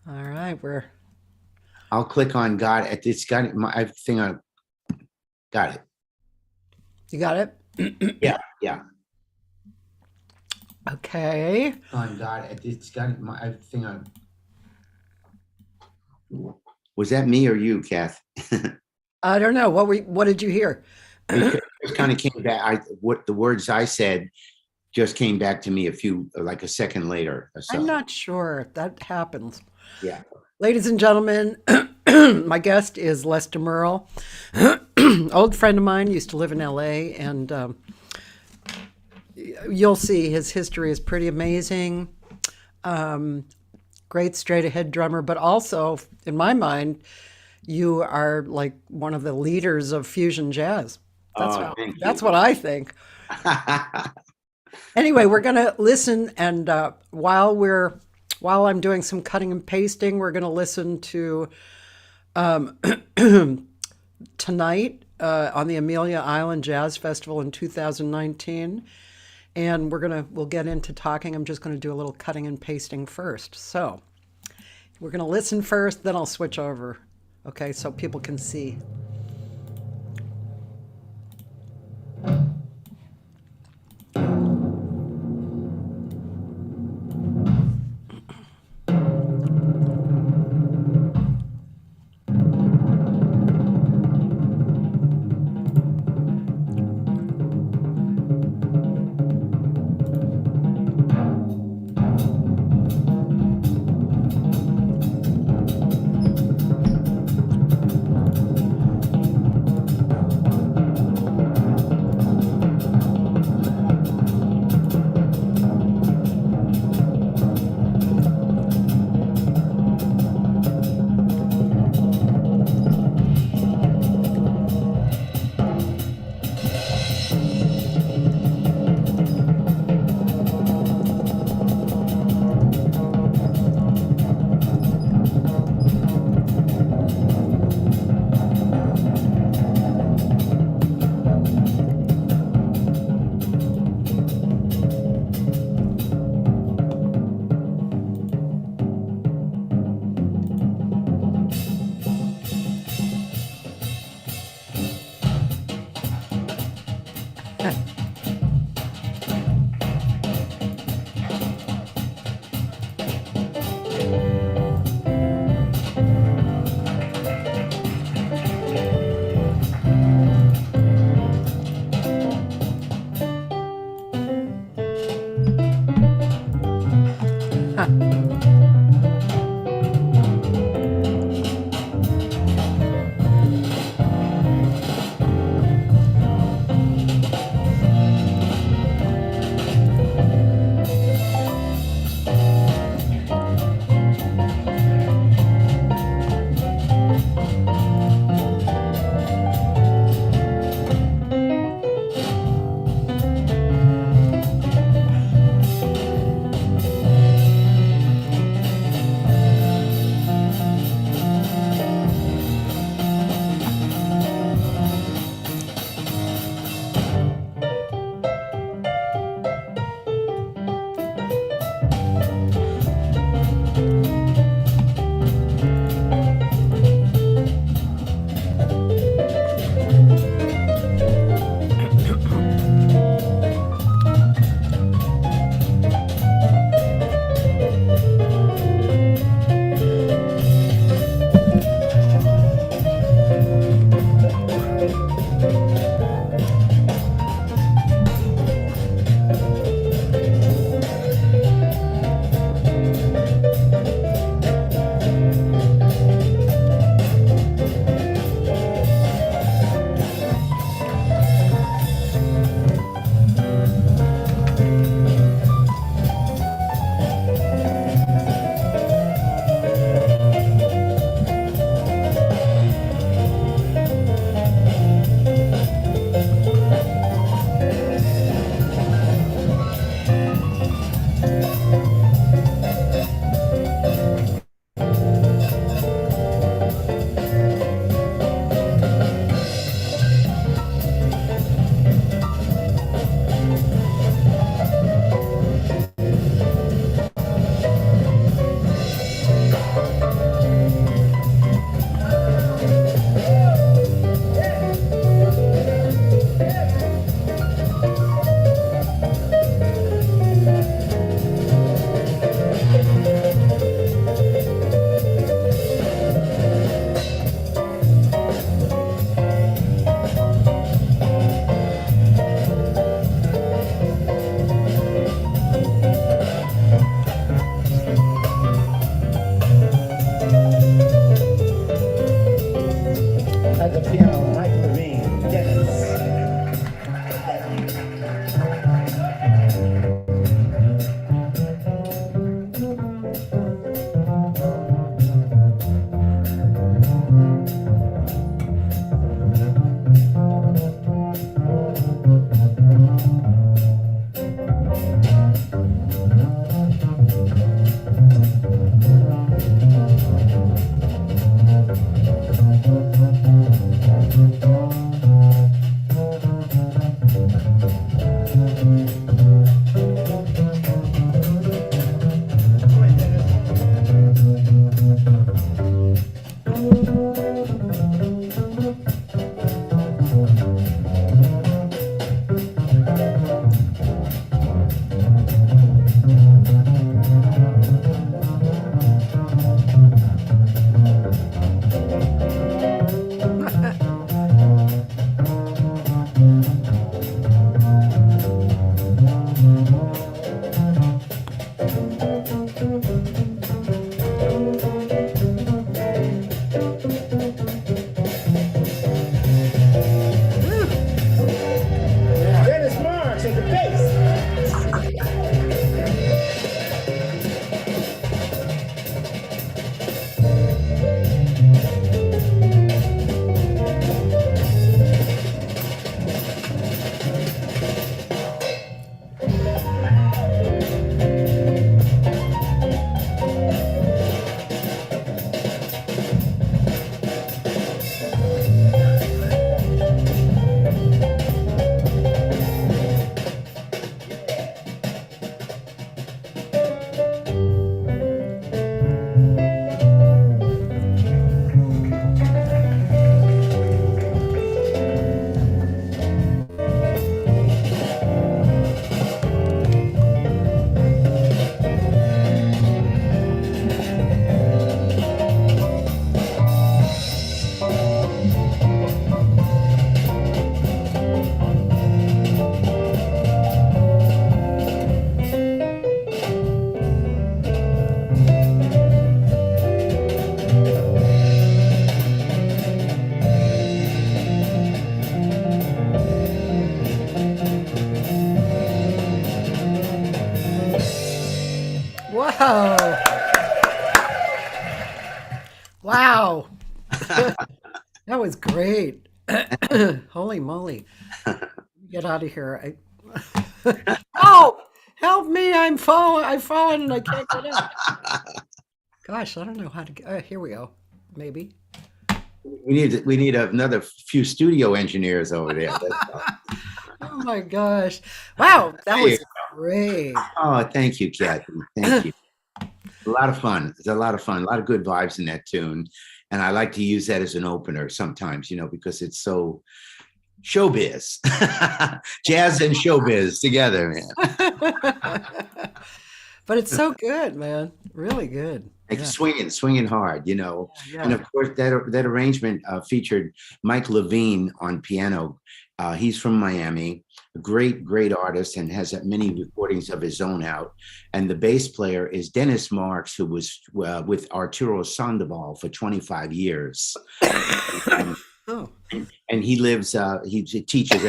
All right, I'll click on got it. It's got it. My thing on. Got it. you got it? Yeah. Okay. On got it. It's got it. My thing on. Was that me or you, Kath? I don't know. What did you hear? It kind of came back. What the words I said just came back to me like a second later. So. I'm not sure. That happens. Yeah. Ladies and gentlemen, my guest is Les DeMerle. Old friend of mine, used to live in LA, and you'll see his history is pretty amazing. Great straight ahead drummer, but also, in my mind, you are like one of the leaders of fusion jazz. That's what I think. Anyway, we're going to listen, and while I'm doing some cutting and pasting, we're going to listen to Tonight on the Amelia Island Jazz Festival in 2019. And we'll get into talking. I'm just going to do a little cutting and pasting first. So we're going to listen first, then I'll switch over. Okay, so people can see. Dennis Marks at the bass. Wow. Wow. That was great. Holy moly. Get out of here. Oh, help me. I've fallen and I can't get up. Gosh, I don't know how to get, here we go. Maybe. We need another few studio engineers over there. Oh my gosh. Wow, that There was you great. Oh, thank you, Cathy. Thank you. A lot of fun. It's a lot of fun. A lot of good vibes in that tune. And I like to use that as an opener sometimes, you know, because it's so showbiz. Jazz and showbiz together, man. But it's so good, man. Really good. Like Yeah. swinging hard, you know. Yeah. And of course, that arrangement featured Mike Levine on piano. He's from Miami, a great artist, and has many recordings of his own out. And the bass player is Dennis Marks, who was with Arturo Sandoval for 25 years. Oh, And he lives, he teaches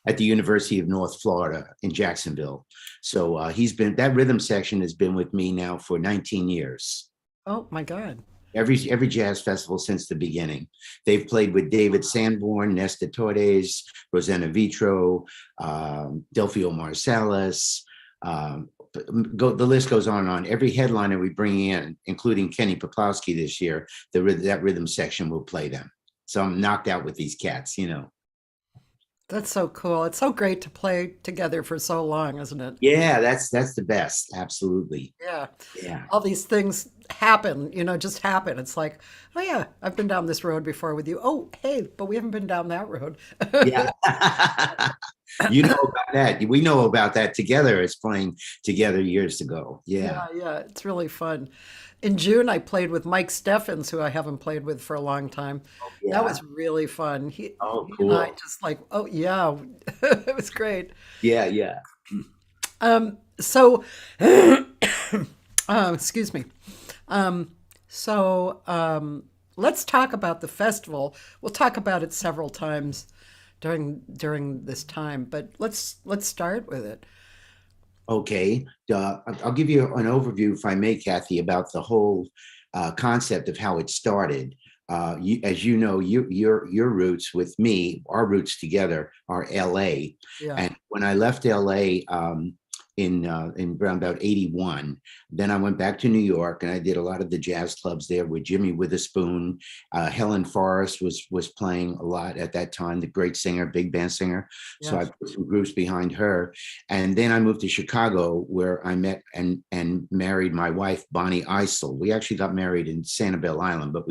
at the University of North Florida in Jacksonville. So that rhythm section has been with me now for 19 years. oh my God. Every jazz festival since the beginning. They've played with David Sanborn, Nesta Torres, Rosanna Vitro, Delphio Marsalis. The list goes on and on. Every headliner we bring in, including Kenny Poplowski this year, that rhythm section will play them. So I'm knocked out with these cats, you know. That's so cool. It's so great to play together for so long, isn't it? Yeah, that's the best. Absolutely. Yeah. Yeah. All these things happen, just happen. It's like, oh yeah, I've been down this road before with you. Oh, hey, but we haven't been down that road. Yeah. You know about that. We know about that together as playing together years ago. Yeah. Yeah, it's really fun. In June, I played with Mike Steffens, who I haven't played with for a long time. Yeah. That was really fun. He and Cool. I just like, oh yeah, it was great. Yeah, yeah. So, excuse me. Let's talk about the festival. We'll talk about it several times during this time, but let's start with it. Okay. I'll give you an overview, if I may, Cathy, about the whole concept of how it started. As you know, your roots with me, our roots together are LA. Yeah. And when I left LA in around about 81, then I went back to New York and I did a lot of the jazz clubs there with Jimmy Witherspoon. Helen Forrest was playing a lot at that time, the great singer, big band singer. So Yes. I put some groups behind her. And then I moved to Chicago, where I met and married my wife, Bonnie Eisel. We actually got married in Sanibel Island, but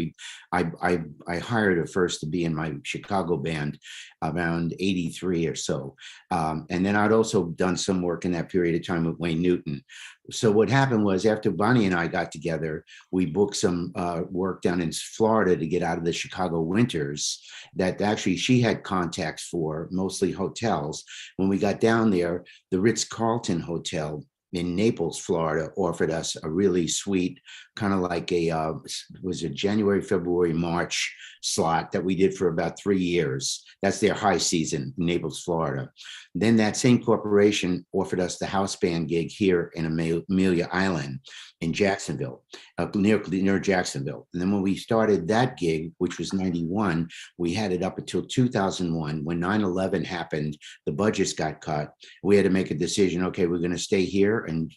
I hired her first to be in my Chicago band around 83 or so. And then I'd also done some work in that period of time with Wayne Newton. So what happened was, after Bonnie and I got together, we booked some work down in Florida to get out of the Chicago winters that actually she had contacts for, mostly hotels. When we got down there, the Ritz-Carlton Hotel in Naples, Florida, offered us a really sweet, kind of like was it January, February, March slot that we did for about 3 years. That's their high season in Naples, Florida. Then that same corporation offered us the house band gig here in Amelia Island in Jacksonville, near Jacksonville. And then when we started that gig, which was 91, we had it up until 2001. When 9/11 happened, the budgets got cut. We had to make a decision. Okay, we're going to stay here and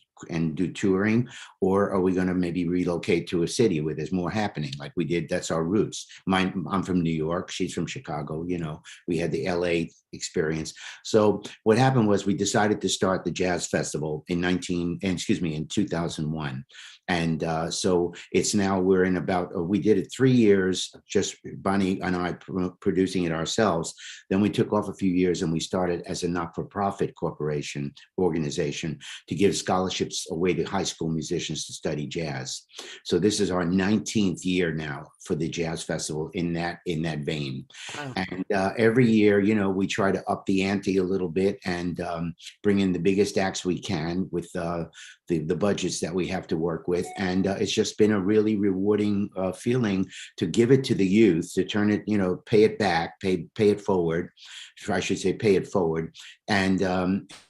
do touring, or are we going to maybe relocate to a city where there's more happening like we did? That's our roots. I'm from New York. She's from Chicago. We had the LA experience. So what happened was we decided to start the jazz festival in 2001. And so it's now we did it 3 years, just Bonnie and I producing it ourselves. Then we took off a few years and we started as a not-for-profit organization to give scholarships away to high school musicians to study jazz. So this is our 19th year now for the Jazz Festival in that vein. Wow. And every year, we try to up the ante a little bit and bring in the biggest acts we can with the budgets that we have to work with. And it's just been a really rewarding feeling to give it to the youth, to turn it, pay it back, pay it forward. I should say, pay it forward.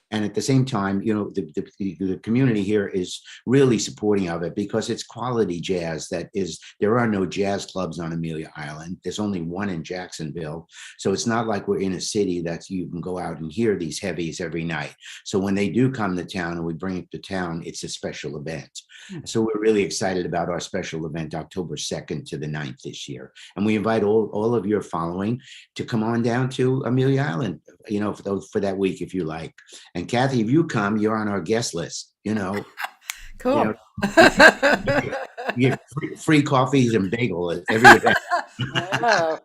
And at the same time, the community here is really supporting of it because it's quality jazz. There are no jazz clubs on Amelia Island. There's only one in Jacksonville. So it's not like we're in a city that you can go out and hear these heavies every night. So when they do come to town and we bring it to town, it's a special event. So we're really excited about our special event, October 2nd to the 9th this year. And we invite all of your following to come on down to Amelia Island, for that week, if you like. And Cathy, if you come, you're on our guest list, Cool. You get free coffees and bagel at every event. Wow.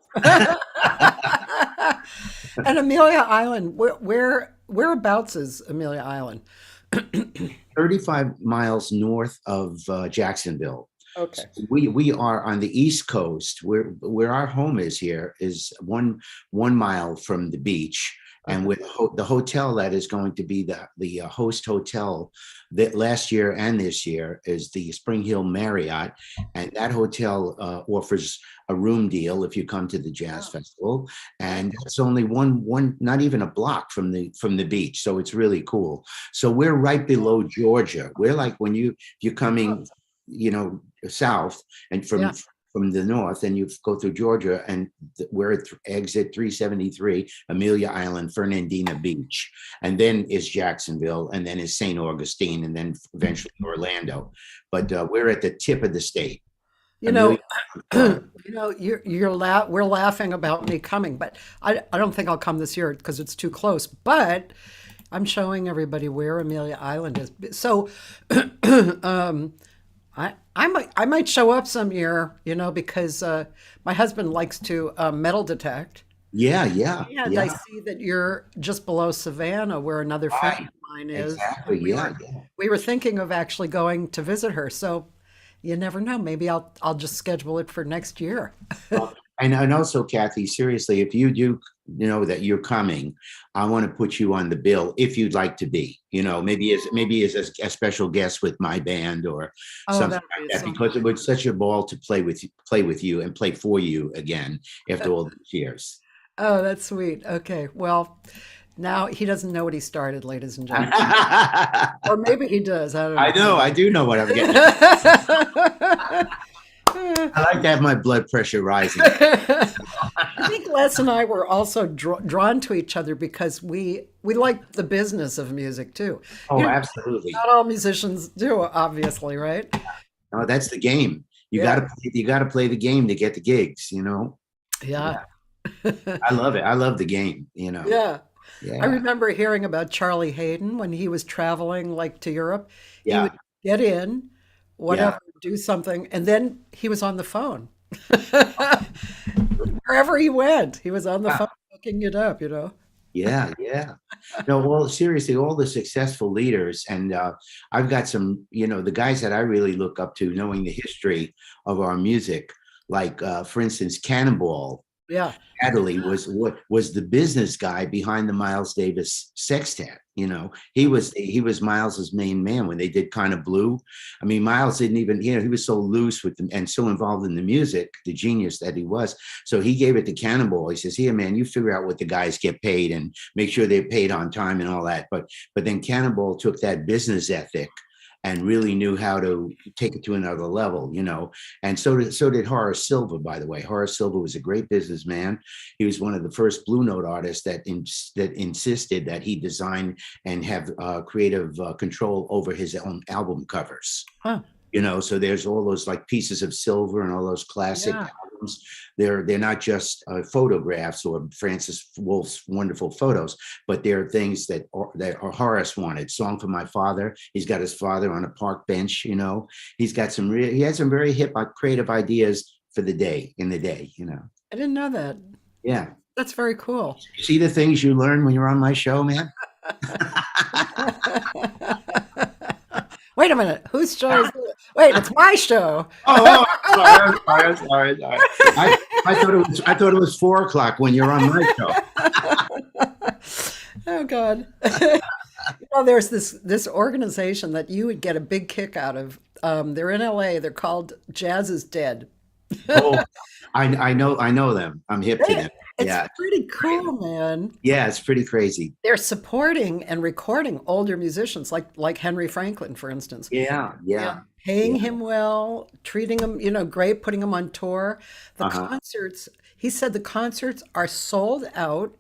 And Amelia Island, whereabouts is Amelia Island? 35 miles north of Jacksonville. Okay. So we are on the East Coast, where our home is here is one mile from the beach. And with the hotel that is going to be the host hotel that last year and this year is the Spring Hill Marriott. And that hotel offers a room deal if you come to the Jazz Festival. And it's only one, not even a block from the beach. So it's really cool. So we're right below Georgia. We're like when you're coming, south and from the north, and you go through Georgia, and we're at exit 373, Amelia Island, Fernandina Beach, and then is Jacksonville, and then is St. Augustine, and then eventually Orlando. But we're at the tip of the state. We're laughing about me coming, but I don't think I'll come this year because it's too close. But I'm showing everybody where Amelia Island is. So I might show up some year, because my husband likes to metal detect. Yeah. And I see that you're just below Savannah, where another friend of mine is. Exactly. We were thinking of actually going to visit her. So you never know. Maybe I'll just schedule it for next year. And also, Cathy, seriously, if you do that you're coming, I want to put you on the bill if you'd like to be, maybe as a special guest with my band or something like that, because it was such a ball to play with you and play for you again after all these years. Oh, that's sweet. Okay. Well, now he doesn't know what he started, ladies and gentlemen. Or maybe he does. I don't know. I do know what I'm getting at. I like to have my blood pressure rising. I think Les and I were also drawn to each other because we like the business of music too. Oh, absolutely. Not all musicians do, obviously, right? No, that's the game. You got to play the game to get the gigs. Yeah. I love it. I love the game. Yeah. I remember hearing about Charlie Hayden when he was traveling to Europe. Yeah. He would get in, whatever, do something, and then he was on the phone. Wherever he went, he was on the phone hooking it up, Yeah. No, well, seriously, all the successful leaders, and I've got some, the guys that I really look up to, knowing the history of our music, like, for instance, Cannonball. Yeah. Adderley was the business guy behind the Miles Davis sextet. He was Miles's main man when they did Kind of Blue. I mean, Miles didn't even, he was so loose with them and so involved in the music, the genius that he was. So he gave it to Cannonball. He says, "Here, man, you figure out what the guys get paid and make sure they're paid on time and all that." But then Cannonball took that business ethic and really knew how to take it to another level, And so did Horace Silver, by the way. Horace Silver was a great businessman. He was one of the first Blue Note artists that insisted that he design and have creative control over his own album covers. Huh. So there's all those like pieces of silver and all those classic albums. They're not just photographs or Francis Wolf's wonderful photos, but they're things that Horace wanted. Song for My Father. He's got his father on a park bench. He's got he had some very hip, creative ideas for the day. I didn't know that. Yeah, That's very cool. you see the things you learn when you're on my show, man. Wait a minute. Whose show is it? Wait, it's my show. Sorry. I thought it was 4:00 when you're on my show. Oh God. There's this organization that you would get a big kick out of. They're in LA. They're called Jazz is Dead. Oh, I know them. I'm hip to them. It's pretty cool, man. Yeah, it's pretty crazy. They're supporting and recording older musicians like Henry Franklin, for instance. Yeah. Paying him well, treating him, great, putting him on tour. The concerts, he said the concerts are sold out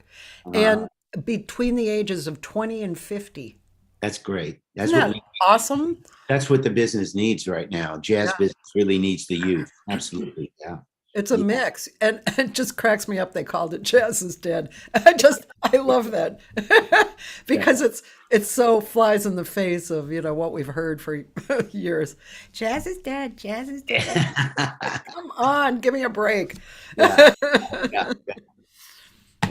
and between the ages of 20 and 50. That's great. Isn't that awesome? That's what the business needs right now. Jazz business really needs the youth. Absolutely. Yeah. It's a mix, and it just cracks me up. They called it Jazz is Dead. I love that because it's so flies in the face of what we've heard for years. Jazz is dead. Jazz is dead. Come on, give me a break. Yeah.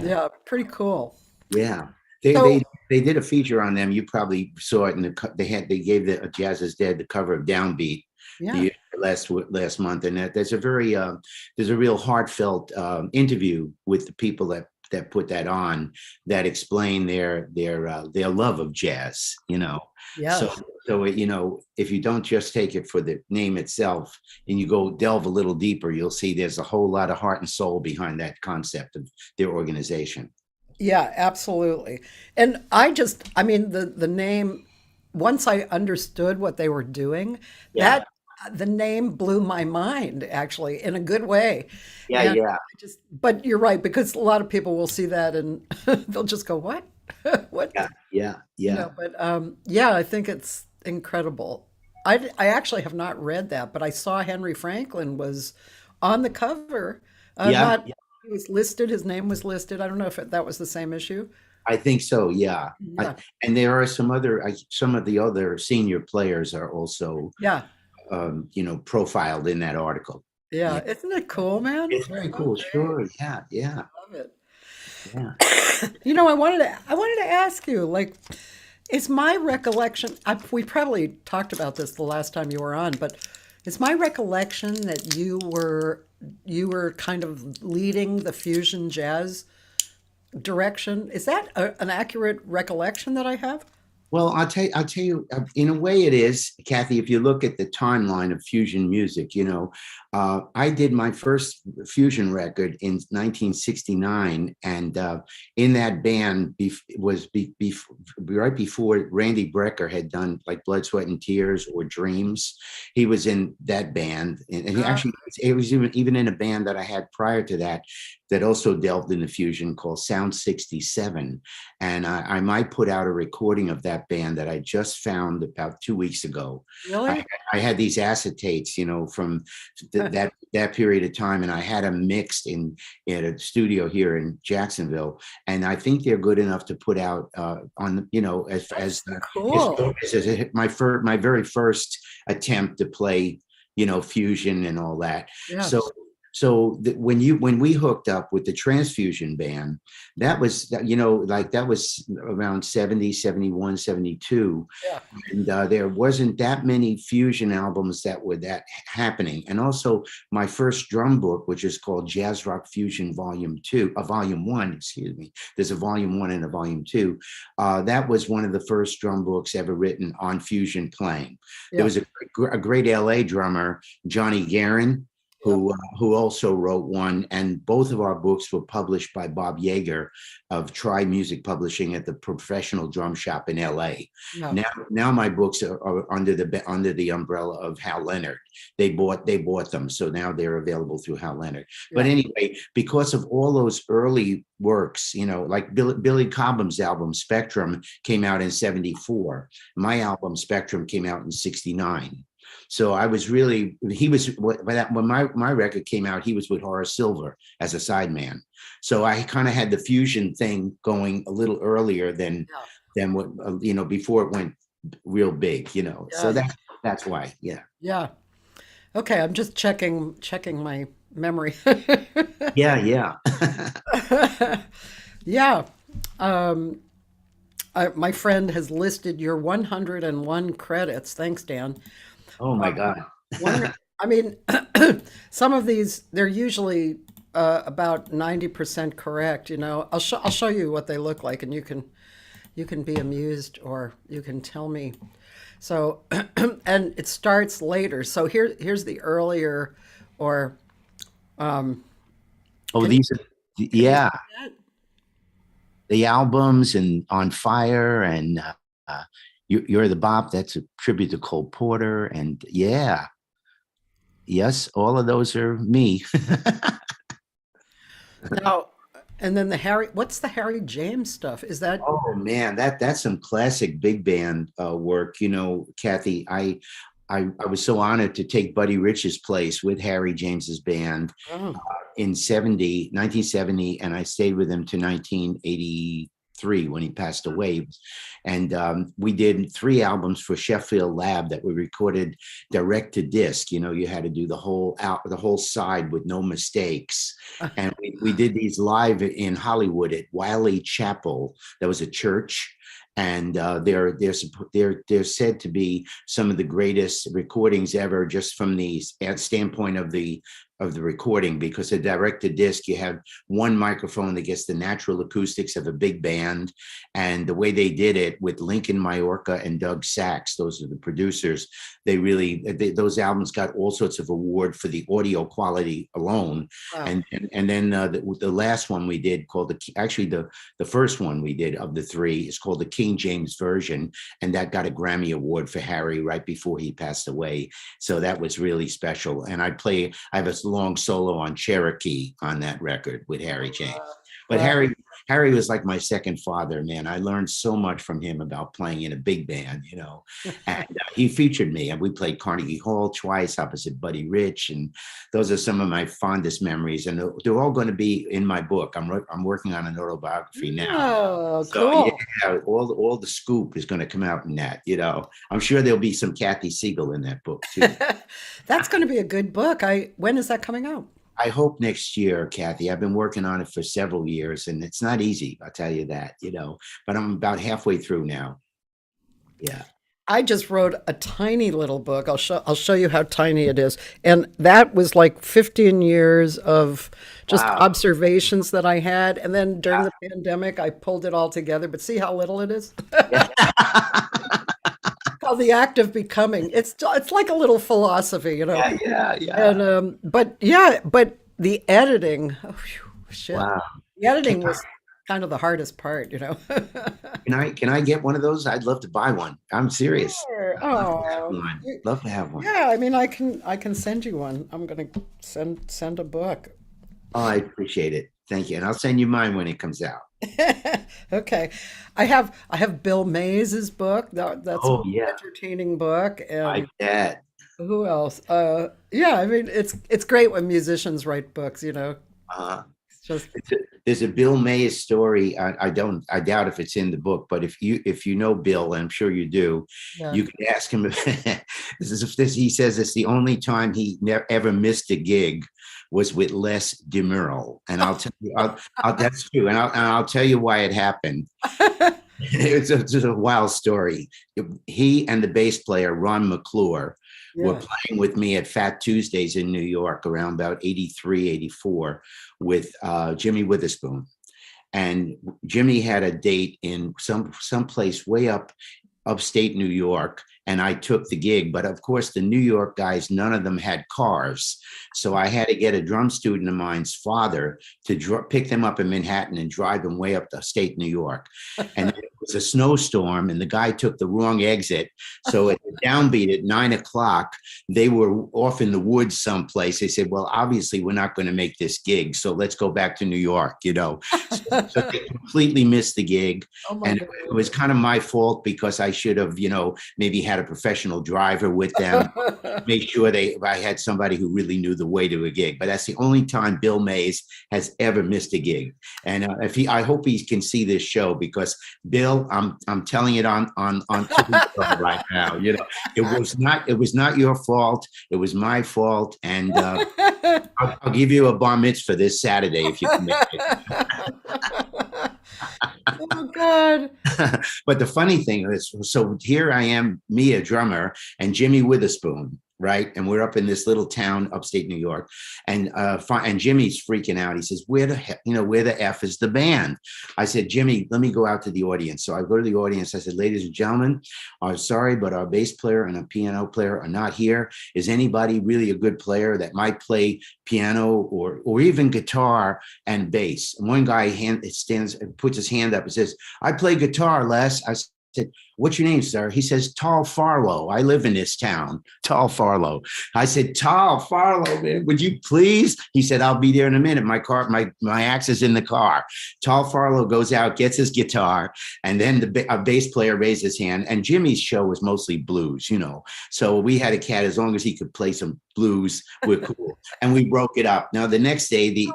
Yeah, pretty cool. Yeah. So- They did a feature on them. You probably saw it they gave the Jazz is Dead the cover of Downbeat. Yeah. Last month, and there's a real heartfelt interview with the people that put that on, that explain their love of jazz. Yeah. So if you don't just take it for the name itself and you go delve a little deeper, you'll see there's a whole lot of heart and soul behind that concept of their organization. Yeah, absolutely. And the name, once I understood what they were doing, the name blew my mind, actually, in a good way. Yeah. But you're right, because a lot of people will see that and they'll just go, "What? What?" Yeah. I think it's incredible. I actually have not read that, but I saw Henry Franklin was on the cover. He was listed. His name was listed. I don't know if that was the same issue. I think so. Yeah. And there are some of the other senior players are also profiled in that article. Yeah. Isn't it cool, man? It's very cool. Sure. Yeah. Love it. Yeah. I wanted to ask you, is my recollection, we probably talked about this the last time you were on, but is my recollection that you were kind of leading the fusion jazz direction? Is that an accurate recollection that I have? Well, I'll tell you, in a way it is, Cathy. If you look at the timeline of fusion music, I did my first fusion record in 1969, and in that band was right before Randy Brecker had done like Blood, Sweat, and Tears or Dreams. He was in that band, and he actually it was even in a band that I had prior to that also delved into fusion called Sound 67. And I might put out a recording of that band that I just found about 2 weeks ago. Really? I had these acetates, from that period of time, and I had them mixed in a studio here in Jacksonville. And I think they're good enough to put out on, as cool. As my very first attempt to play, fusion and all that. Yeah. So when we hooked up with the Transfusion band, that was that was around 70, 71, 72. Yeah. And there wasn't that many fusion albums that were that happening. And also my first drum book, which is called Jazz Rock Fusion Volume 1, excuse me. There's a Volume 1 and a Volume 2. That was one of the first drum books ever written on fusion playing. Yeah. There was a great LA drummer, Johnny Guerin, who also wrote one, and both of our books were published by Bob Yeager of Try Music Publishing at the Professional Drum Shop in LA. Yeah. Now my books are under the umbrella of Hal Leonard. They bought them, so now they're available through Hal Leonard. But anyway, because of all those early works, like Billy Cobham's album Spectrum came out in 74. My album Spectrum came out in 69. So I was really, when my record came out, he was with Horace Silver as a sideman. So I kind of had the fusion thing going a little earlier than what, before it went real big, so that's why. Yeah. Yeah. Okay. I'm just checking my memory. Yeah. Yeah. My friend has listed your 101 credits. Thanks, Dan. Oh my God. I mean, some of these, they're usually about 90% correct. I'll show you what they look like, and you can be amused, or you can tell me. So, and it starts later. So here's the earlier, or these are yeah, the albums, and On Fire, and You're the Bop. That's a tribute to Cole Porter, and yes, all of those are me. Now, and then what's the Harry James stuff? Is that? Oh man, that's some classic big band work. Cathy, I was so honored to take Buddy Rich's place with Harry James's band in 1970, and I stayed with him to 1983 when he passed away. And we did 3 albums for Sheffield Lab that were recorded direct to disc. You had to do the whole side with no mistakes. And we did these live in Hollywood at Wiley Chapel. That was a church. And they're said to be some of the greatest recordings ever, just from the standpoint of the recording, because a direct to disc, you have one microphone that gets the natural acoustics of a big band, and the way they did it with Lincoln Majorca and Doug Sachs, those are the producers. Those albums got all sorts of award for the audio quality alone. Wow. And then the last one we did, called the first one we did of the 3 is called the King James version, and that got a Grammy Award for Harry right before he passed away. So that was really special. And I have a long solo on Cherokee on that record with Harry James. But Harry was like my second father, man. I learned so much from him about playing in a big band, and he featured me, and we played Carnegie Hall twice opposite Buddy Rich. And those are some of my fondest memories. And they're all going to be in my book. I'm working on an autobiography now. Oh, so, cool. Yeah, all the scoop is going to come out in that, I'm sure there'll be some Cathy Segal in that book too. That's going to be a good book. When is that coming out? I hope next year, Cathy. I've been working on it for several years, and it's not easy, I'll tell you that, but I'm about halfway through now. Yeah. I just wrote a tiny little book. I'll show you how tiny it is. And that was like 15 years of just observations that I had. And then during the pandemic, I pulled it all together. But see how little it is? Called The Act of Becoming. It's like a little philosophy, Yeah. And but the editing, shit. Wow. The editing was kind of the hardest part, Can I get one of those? I'd love to buy one. I'm serious. Sure. Love to have one. Yeah, I mean, I can send you one. I'm gonna send a book. Oh, I appreciate it. Thank you, and I'll send you mine when it comes out. Okay, I have Bill Mays's book. That's an entertaining book. And like that. Who else? Yeah, I mean, it's great when musicians write books. Just There's a Bill Mays story. I doubt if it's in the book, but if you know Bill, and I'm sure you do, yeah. you can ask him. He says it's the only time he never ever missed a gig was with Les DeMerle, and I'll tell you, that's true, and I'll tell you why it happened. It's a wild story. He and the bass player Ron McClure were playing with me at Fat Tuesdays in New York around about 83, 84 with Jimmy Witherspoon. And Jimmy had a date in some place way upstate New York. And I took the gig. But of course, the New York guys, none of them had cars. So I had to get a drum student of mine's father to pick them up in Manhattan and drive them way up to upstate New York. And it was a snowstorm and the guy took the wrong exit. So at the downbeat at 9 o'clock, they were off in the woods someplace. They said, well, obviously we're not going to make this gig. So let's go back to New York, So they completely missed the gig. And it was kind of my fault because I should have, maybe had a professional driver with them, make sure I had somebody who really knew the way to a gig. But that's the only time Bill Mays has ever missed a gig. And I hope he can see this show because Bill, I'm telling it on TV right now. It was not your fault. It was my fault. And I'll give you a bar mitzvah this Saturday if you can make it. Oh God. But the funny thing is, so here I am, me, a drummer, and Jimmy Witherspoon, right? And we're up in this little town, upstate New York. And Jimmy's freaking out. He says, where the F is the band? I said, Jimmy, let me go out to the audience. So I go to the audience. I said, ladies and gentlemen, I'm sorry, but our bass player and a piano player are not here. Is anybody really a good player that might play piano or even guitar and bass? And one guy stands and puts his hand up and says, I play guitar, Les. I said, what's your name, sir? He says, Tall Farlow. I live in this town, Tall Farlow. I said, Tall Farlow, man, would you please? He said, I'll be there in a minute. My axe is in the car. Tall Farlow goes out, gets his guitar, and then a bass player raised his hand. And Jimmy's show was mostly blues, So we had a cat, as long as he could play some blues, we're cool. And we broke it up. Now, the next day, the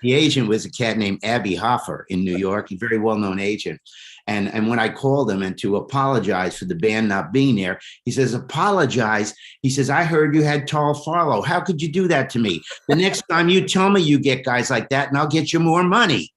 agent was a cat named Abby Hoffer in New York, a very well-known agent. And when I called him and to apologize for the band not being there, he says, apologize. He says, I heard you had Tall Farlow. How could you do that to me? The next time you tell me you get guys like that and I'll get you more money.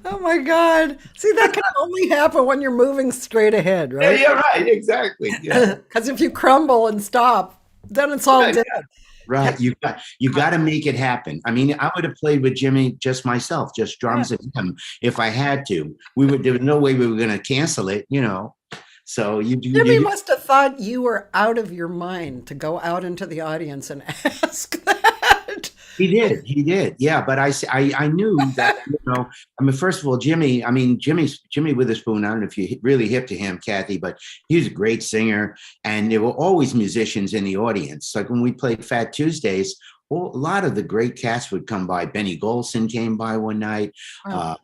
Oh my God. See, that can only happen when you're moving straight ahead, right? Yeah, right. Exactly. Because if you crumble and stop, then it's all dead. Right. You got to make it happen. I mean, I would have played with Jimmy just myself, just drums and him if I had to. There was no way we were going to cancel it, So Jimmy must have thought you were out of your mind to go out into the audience and ask that. He did. Yeah. But I knew that, first of all, Jimmy Witherspoon, I don't know if you're really hip to him, Cathy, but he was a great singer. And there were always musicians in the audience. Like when we played Fat Tuesdays, a lot of the great cats would come by. Benny Golson came by one night. Wow.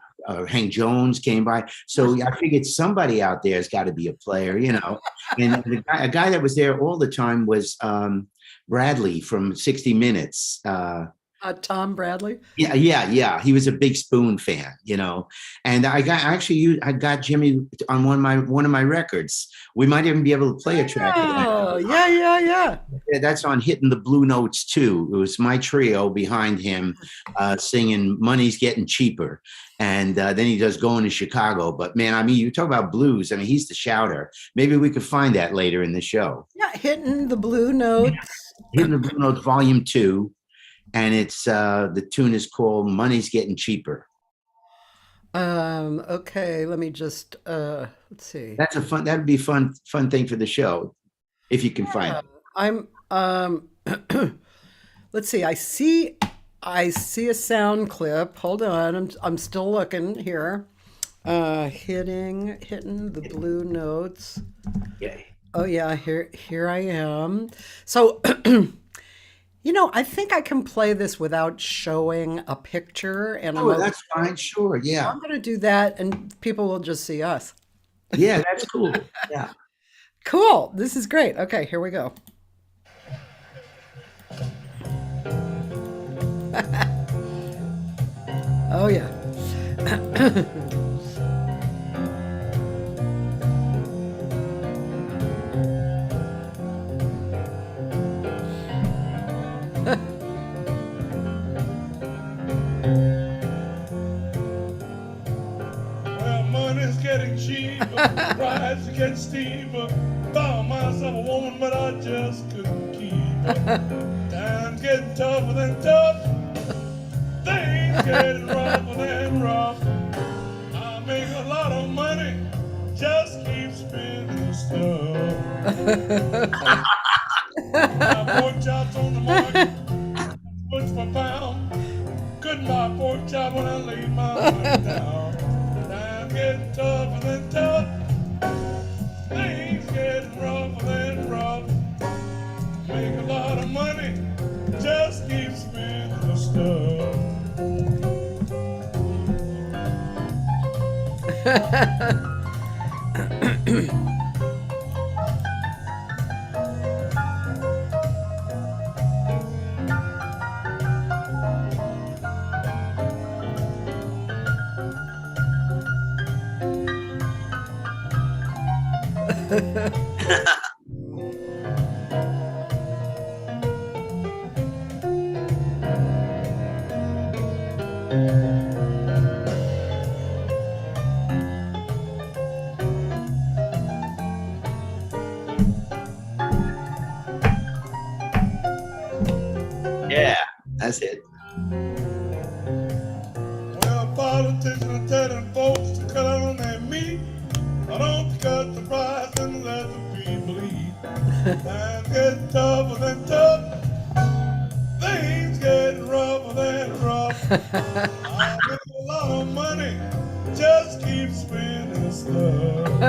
Hank Jones came by. So I figured somebody out there has got to be a player, And a guy that was there all the time was Bradley from 60 Minutes. Tom Bradley. Yeah. He was a big Spoon fan, And I got Jimmy on one of my records. We might even be able to play a track. Oh, yeah. That's on Hitting the Blue Notes too. It was my trio behind him, singing "Money's Getting Cheaper," and then he does "Going to Chicago." But man, you talk about blues. He's the shouter. Maybe we could find that later in the show. Yeah, Hitting the Blue Notes. Hitting the Blue Notes, Volume 2. And it's the tune is called "Money's Getting Cheaper." Okay, let me just let's see. That'd be fun thing for the show, if you can find it. I'm let's see. I see a sound clip. Hold on, I'm still looking here. Hitting the blue notes. Yeah. Oh yeah, here I am. So. I think I can play this without showing a picture. And that's fine. Sure. Yeah. I'm going to do that and people will just see us. Yeah, that's cool. Yeah. Cool. This is great. Okay, here we go. Oh yeah. Well, money's getting cheaper, prices get steeper. Found myself a woman, but I just couldn't keep her. Times getting tougher than tough. Things getting rougher than rough. I make a lot of money, just keep spending stuff. My pork chops on the market, push per pound. Couldn't buy a pork chop when I laid my money down. Times getting tougher than tough. Things getting rougher than rough. Make a lot of money, just keep spending the stuff. Yeah, that's it. Well, politicians are telling folks to cut on their meat. I don't cut the price and let the people eat. Times get tougher than tough. Things get rougher than rough. I make a lot of money, just keep spending stuff.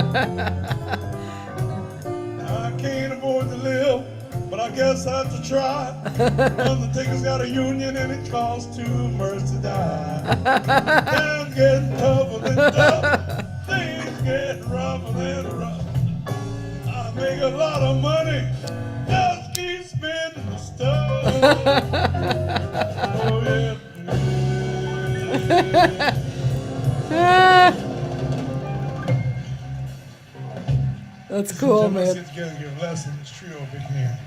I can't afford to live, but I guess I have to try. Undertaker's got a union and it costs too much to die. Times getting tougher than tough. Things get rougher than rough. I make a lot of money, just keep spending the stuff. Oh yeah. That's cool, man. Sit together and give a lesson in this trio big hand.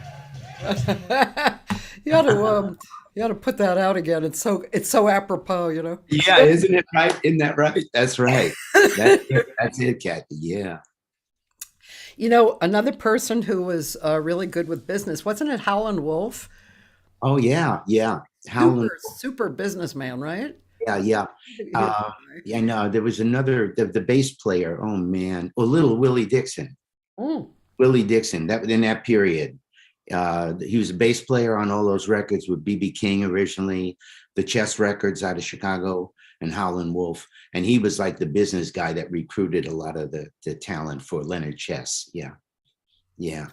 You ought to put that out again. It's so apropos, you know. Yeah, isn't it right? Isn't that right? That's right. That's it, Cathy. Yeah. You know, another person who was really good with business, wasn't it Howlin' Wolf? Oh yeah, yeah. Howlin'. Super businessman, right? Yeah, yeah. Yeah, no, there was another, the bass player. Oh man, little Willie Dixon. Mm. Willie Dixon. That in that period, he was a bass player on all those records with B.B. King originally, the Chess records out of Chicago, and Howlin' Wolf. And he was like the business guy that recruited a lot of the talent for Leonard Chess. Yeah, yeah,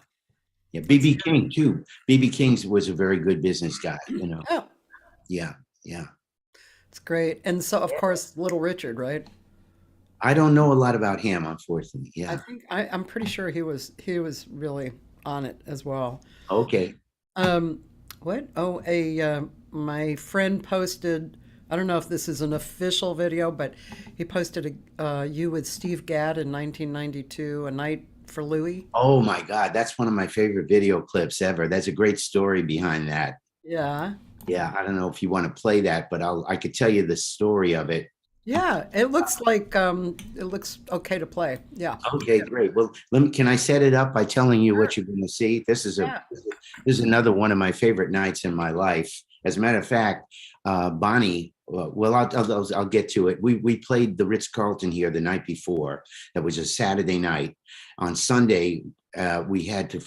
yeah. B.B. King too. B.B. King was a very good business guy. You know. Yeah, Yeah, yeah. it's great. And so, of course, Little Richard, right? I don't know a lot about him, unfortunately. I Yeah. think I'm pretty sure he was really on it as well. Okay. Um, what? Oh, my friend posted. I don't know if this is an official video, but he posted you with Steve Gadd in 1992, A Night for Louie. Oh my God, that's one of my favorite video clips ever. That's a great story behind that. Yeah, Yeah, I don't know if you want to play that, but I could tell you the story of it. yeah. It looks like it looks okay to play. Yeah. Okay, great. Well, can I set it up by telling you what you're going to see? This is Yeah. this is another one of my favorite nights in my life. As a matter of fact, Bonnie. Well, I'll get to it. We played the Ritz-Carlton here the night before. That was a Saturday night. On Sunday, we had to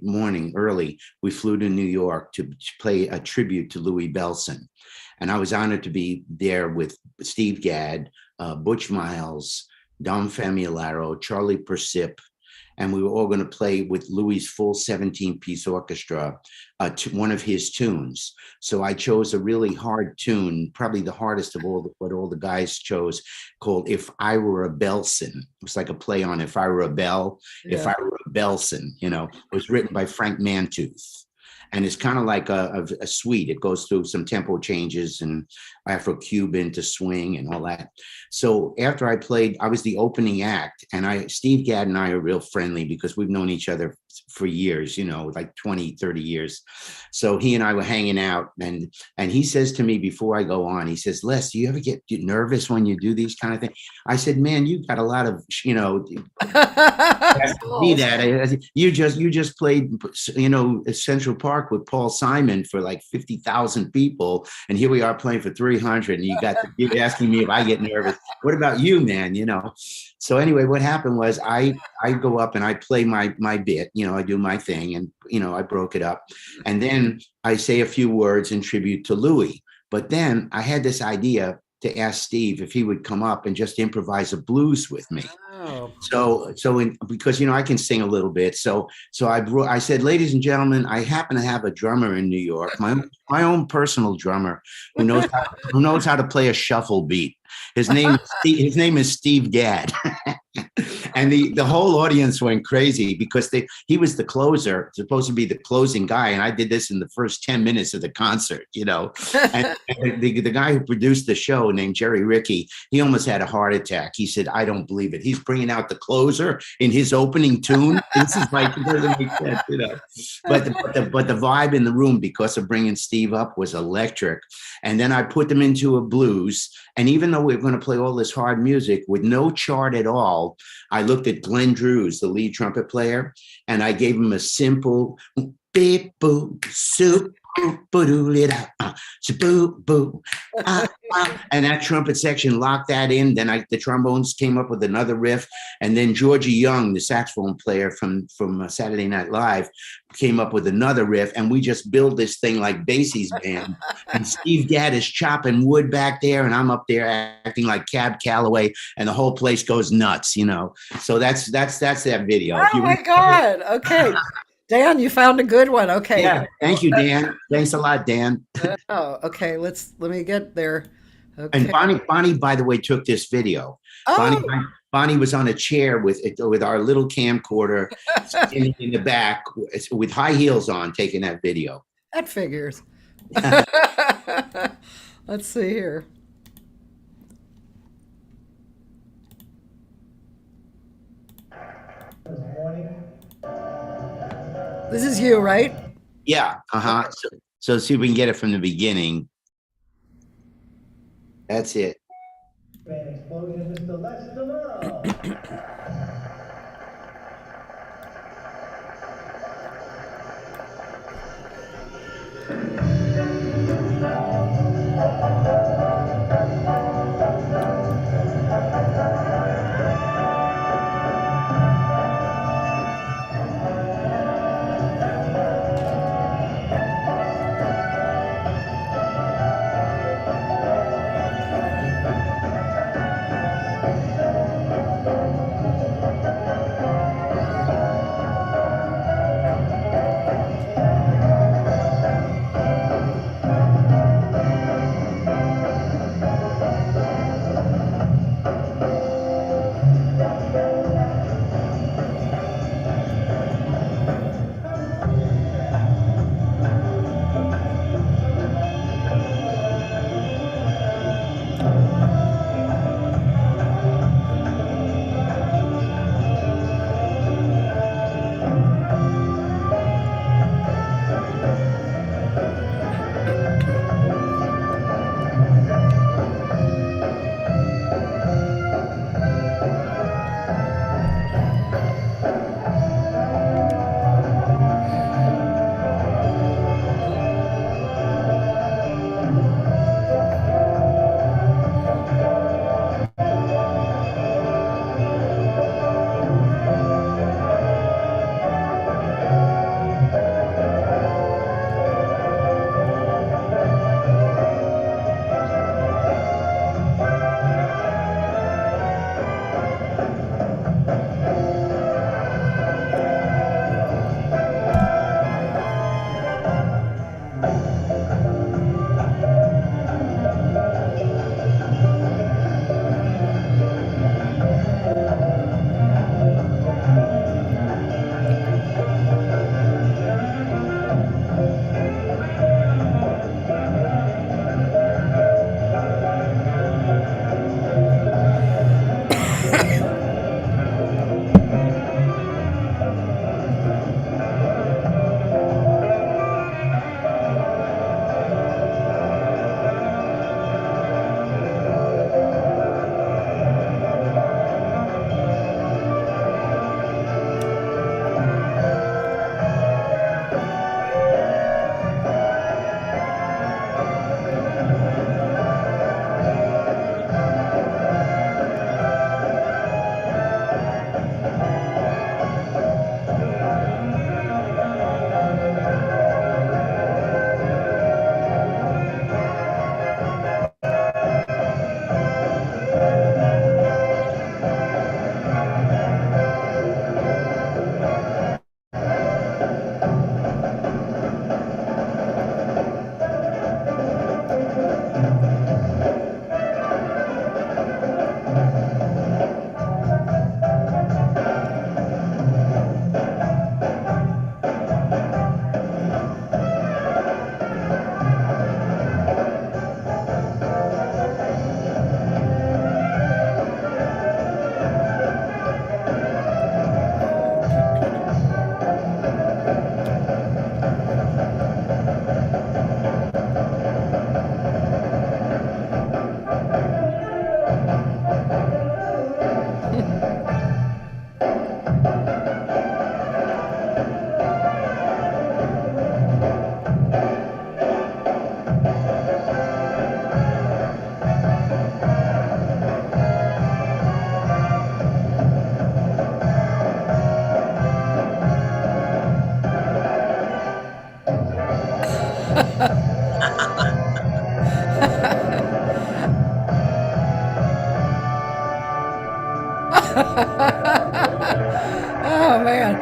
morning early. We flew to New York to play a tribute to Louis Bellson, and I was honored to be there with Steve Gadd, Butch Miles, Dom Famularo, Charlie Persip, and we were all going to play with Louis' full 17-piece orchestra, one of his tunes. So I chose a really hard tune, probably the hardest of what all the guys chose, called "If I Were a Bellson." It was like a play on "If I Were a Bell," If Yeah. I Were a Bellson. You know, it was written by Frank Mantooth. and it's kind of like a suite. It goes through some tempo changes and Afro-Cuban to swing and all that. So after I played, I was the opening act, and Steve Gadd and I are real friendly because we've known each other for years, like 20, 30 years. So he and I were hanging out, and he says to me before I go on, he says, Les, do you ever get nervous when you do these kind of things? I said, man, you've got a lot of, me that. You just played, Central Park with Paul Simon for like 50,000 people. And here we are playing for 300. And you're asking me if I get nervous. What about you, man? So anyway, what happened was I go up and I play my bit, I do my thing, and, I broke it up. And then I say a few words in tribute to Louis. But then I had this idea to ask Steve if he would come up and just improvise a blues with me. Oh. Because I can sing a little bit. So I said, ladies and gentlemen, I happen to have a drummer in New York, my own personal drummer who knows how to play a shuffle beat. His name is Steve Gadd. And the whole audience went crazy because he was the closer, supposed to be the closing guy. And I did this in the first 10 minutes of the concert, and the guy who produced the show, named Jerry Rickey, he almost had a heart attack. He said, I don't believe it. He's bringing out the closer in his opening tune. This is like, it doesn't make sense, But the vibe in the room, because of bringing Steve up, was electric. And then I put them into a blues. And even though we're going to play all this hard music with no chart at all, I looked at Glenn Drews, the lead trumpet player, and I gave him a simple beep boo soup. And that trumpet section locked that in. Then the trombones came up with another riff, and then Georgie Young, the saxophone player from Saturday Night Live, came up with another riff, and we just build this thing like Basie's band. And Steve Gadd is chopping wood back there, and I'm up there acting like Cab Calloway, and the whole place goes nuts, So that's that video. Oh my God! Okay. Dan, you found a good one. Okay. Yeah. Thank you, Dan. Thanks a lot, Dan. Oh, okay. Let me get there. Okay. And Bonnie, by the way, took this video. Oh. Bonnie was on a chair with our little camcorder in the back with high heels on, taking that video. That figures. Let's see here. This is you, right? Yeah. Uh-huh. So see if we can get it from the beginning. That's it. Explosion, Mr. Les DeMerle. Oh man.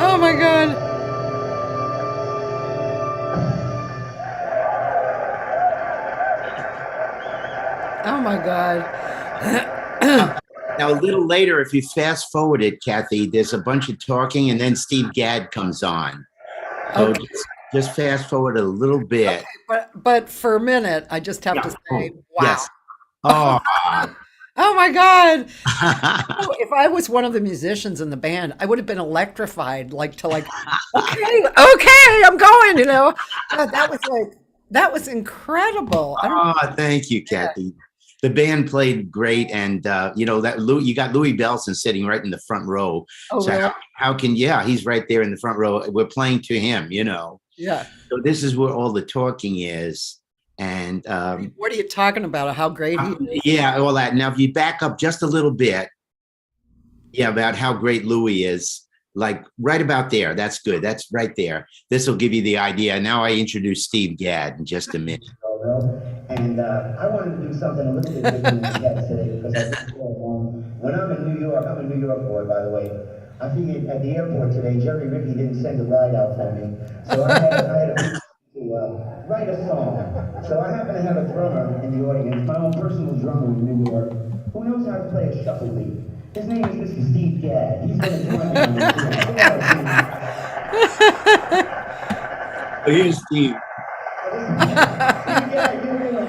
Oh my God. Oh my God. Now, a little later, if you fast forward it, Cathy, there's a bunch of talking, and then Steve Gadd comes on. So Okay. just fast forward a little bit. But for a minute, I just have to say, wow. Yes. Oh. Oh my God. Oh, if I was one of the musicians in the band, I would have been electrified, okay, I'm going, God, that was incredible. I don't Oh, thank you, Cathy. The band played great, and you got Louis Belson sitting right in the front row. Oh, So really? how can he's right there in the front row. We're playing to him, Yeah. So this is where all the talking is, and What are you talking about? How great he is? yeah, all that. Now, if you back up just a little bit, about how great Louis is, like right about there. That's good. That's right there. This will give you the idea. Now I introduce Steve Gadd in just a minute. And I wanted to do something a little bit different than Cat today because I just feel home. When I'm in New York, I'm a New York boy, by the way. I figured at the airport today, Jerry Ricky didn't send a ride out for me. So I had to write a song. So I happen to have a drummer in the audience, my own personal drummer in New York, who knows how to play a shuffle beat. His name is Mr. Steve Gadd. He's going to join me on this tour. Here's Steve. Steve Gadd, give it up.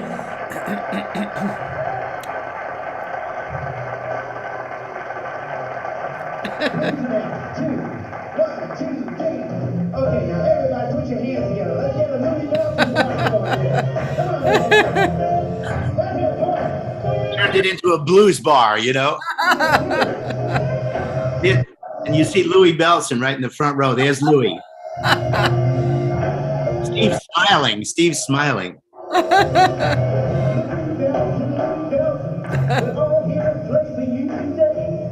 Two. 1, 2, 3. Okay, now everybody put your hands together. Let's get a Louis Belson party going here. Come on, let's have a party. Turned it into a blues bar, you know. Yeah, and you see Louis Belson right in the front row. There's Louis. Steve's smiling. Steve's smiling. We're all here placing you today.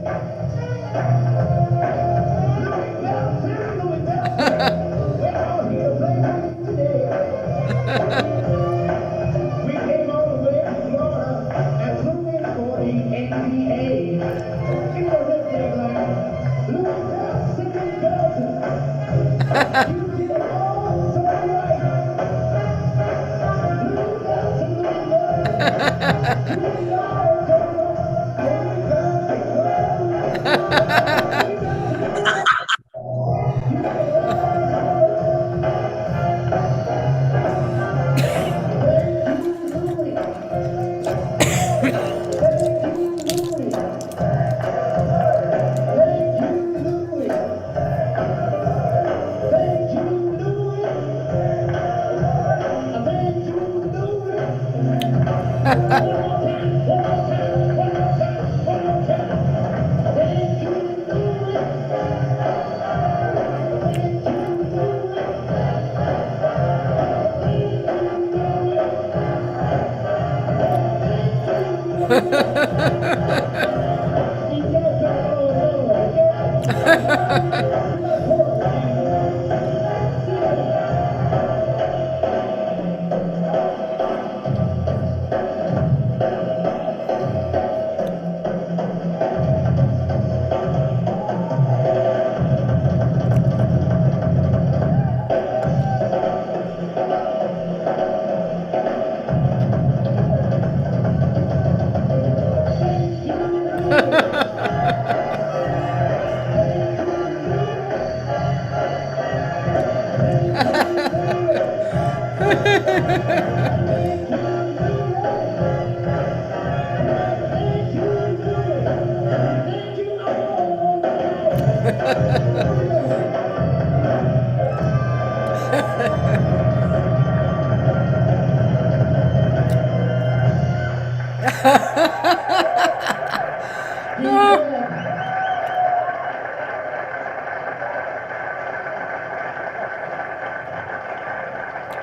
Louis Belson, Louis Belson. We're all here placing you today. We came all the way from Florida and flew in for the NBA. You know this tagline, Louis Belson, Louis Belson. You did it all so right. Louis Belson, Louis Belson.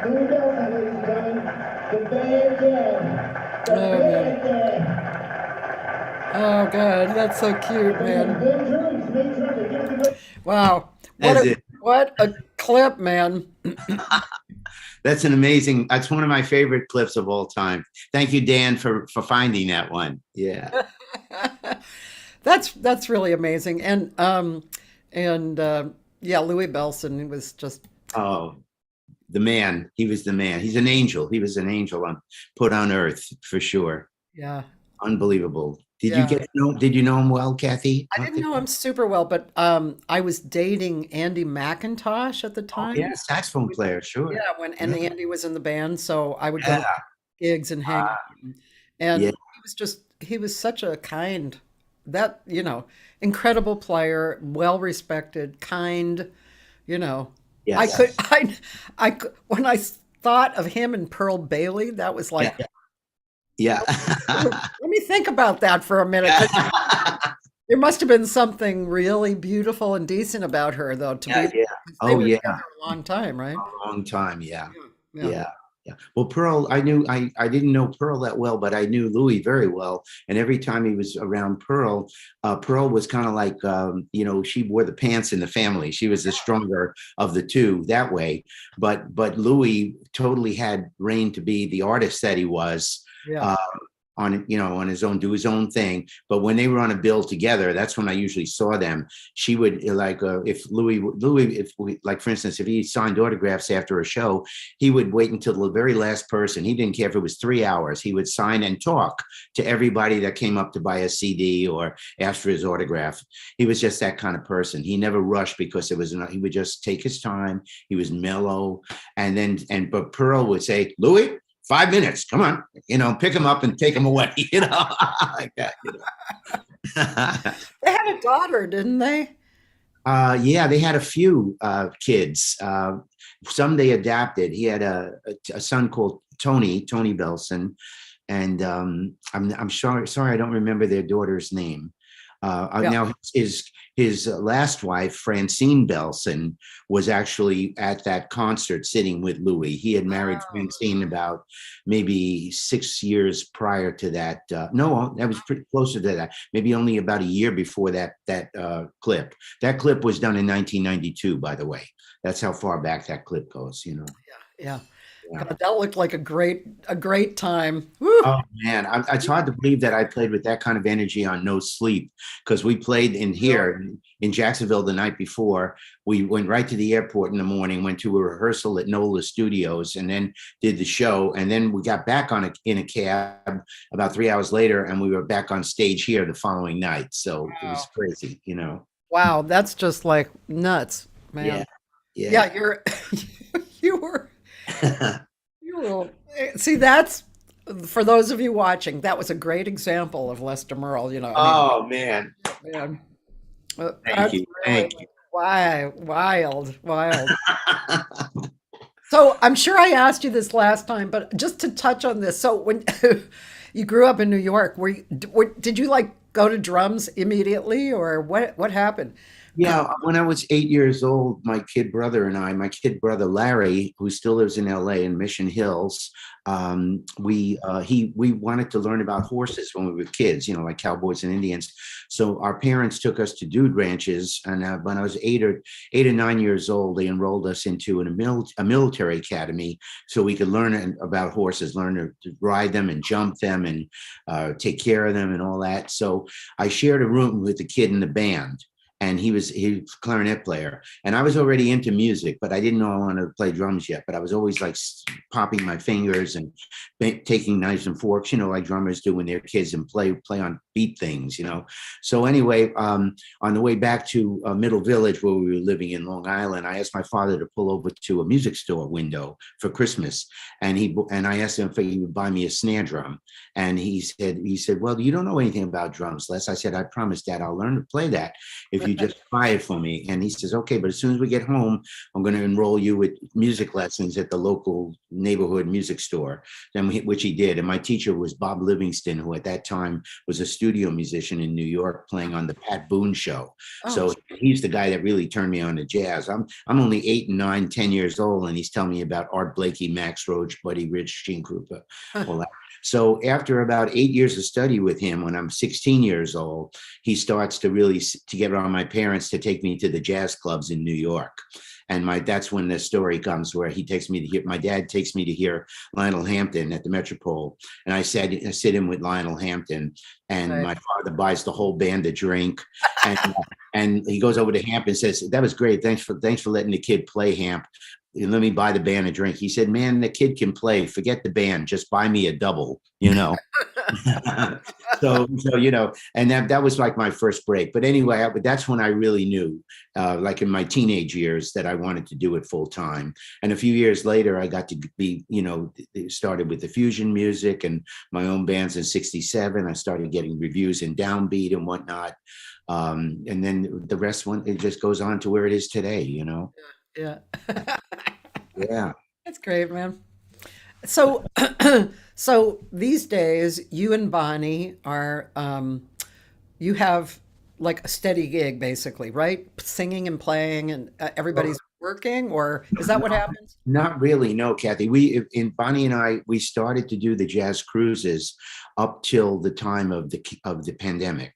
Louis Belson, ladies and gentlemen, the bad dad. The bad dad. Oh, God, that's so cute, man. Good drums, big trumpet, give us a good. Wow. That's it. What a clip, man. That's an amazing. That's one of my favorite clips of all time. Thank you, Dan, for finding that one. Yeah. That's really amazing. And yeah, Louis Belson was just Oh, the man. He was the man. He's an angel. He was an angel put on earth for sure. yeah. Unbelievable. Did Yeah. you get to know? Did you know him well, Cathy? I didn't know him super well, but I was dating Andy McIntosh at the time. Yeah, saxophone player. Sure. Yeah, when and Yeah. Andy was in the band, so I would go Yeah. to gigs and hang out. And Yeah. he was such a kind, incredible player, well respected, kind, you know. I Yes. could when I thought of him and Pearl Bailey, that was like, Yeah. let me think about that for a minute. 'Cause there must have been something really beautiful and decent about her, though, to Yeah, be. yeah. 'Cause Oh, they were yeah. together a long time, right? A long time. Yeah. Yeah. Yeah. Yeah. Well, Pearl, I didn't know Pearl that well, but I knew Louis very well. And every time he was around Pearl, Pearl was kind of like, she wore the pants in the family. She was the stronger of the two that way. But Louis totally had reign to be the artist that he was. Yeah. on, on his own, do his own thing. But when they were on a bill together, that's when I usually saw them. She would if Louis, like, for instance, if he signed autographs after a show, he would wait until the very last person. He didn't care if it was 3 hours. He would sign and talk to everybody that came up to buy a CD or ask for his autograph. He was just that kind of person. He never rushed because he would just take his time. He was mellow. But Pearl would say, Louis, 5 minutes, come on, pick him up and take him away, like that. They had a daughter, didn't they? Yeah, they had a few kids. Some they adopted. He had a son called Tony Belson, and I'm sorry I don't remember their daughter's name. Now his last wife, Francine Belson, was actually at that concert sitting with Louis. He had married Francine about maybe 6 years prior to that. No, that was pretty closer to that. Maybe only about a year before that clip. That clip was done in 1992, by the way. That's how far back that clip goes. Yeah. Yeah. God, that looked like a great time. Woo! Oh man, it's hard to believe that I played with that kind of energy on No Sleep, because we played in here in Jacksonville the night before. We went right to the airport in the morning, went to a rehearsal at NOLA Studios, and then did the show. And then we got back in a cab about 3 hours later, and we were back on stage here the following night. So It was crazy, Wow, that's just like nuts, man. Yeah. You're you were. See, that's, for those of you watching, that was a great example of Les DeMerle, Oh man. Man, Thank you. Thank you. Wild. So I'm sure I asked you this last time, but just to touch on this. So when you grew up in New York, did you like go to drums immediately, or what happened? Yeah, when I was 8 years old, my kid brother Larry, who still lives in LA in Mission Hills, we wanted to learn about horses when we were kids, like cowboys and Indians. So our parents took us to dude ranches, and when I was 8 or 9 years old, they enrolled us into a military academy so we could learn about horses, learn to ride them and jump them and take care of them and all that. So I shared a room with the kid in the band. And he was a clarinet player, and I was already into music, but I didn't know I wanted to play drums yet. But I was always like popping my fingers and taking knives and forks, like drummers do when they're kids, and play on beat things, So anyway, on the way back to Middle Village, where we were living in Long Island, I asked my father to pull over to a music store window for Christmas, and I asked him if he would buy me a snare drum, and he said, well, you don't know anything about drums, Les. I said, I promise, Dad, I'll learn to play that if you just buy it for me. And he says, okay, but as soon as we get home, I'm going to enroll you with music lessons at the local neighborhood music store, which he did. And my teacher was Bob Livingston, who at that time was a studio musician in New York, playing on the Pat Boone Show. Oh. So he's the guy that really turned me on to jazz. I'm only 8, 9, 10 years old, and he's telling me about Art Blakey, Max Roach, Buddy Rich, Gene Krupa, all that. So after about 8 years of study with him, when I'm 16 years old, he starts to get around my parents to take me to the jazz clubs in New York. And that's when the story comes where my dad takes me to hear Lionel Hampton at the Metropole. And I sit in with Lionel Hampton, and right. My father buys the whole band a drink. And he goes over to Hamp and says, that was great. Thanks for letting the kid play, Hamp. Let me buy the band a drink. He said, man, the kid can play. Forget the band. Just buy me a double, So and that was like my first break. But anyway, that's when I really knew, like in my teenage years, that I wanted to do it full time. And a few years later, I got to be, started with the fusion music and my own bands in '67. I started getting reviews in Downbeat and whatnot. And then the rest it just goes on to where it is today, Yeah. Yeah. That's great, man. So, so these days, you and Bonnie are, you have like a steady gig, basically, right? Singing and playing, and everybody's working, or is that what happens? Not really, no, Cathy. Bonnie and I, we started to do the jazz cruises up till the time of the pandemic.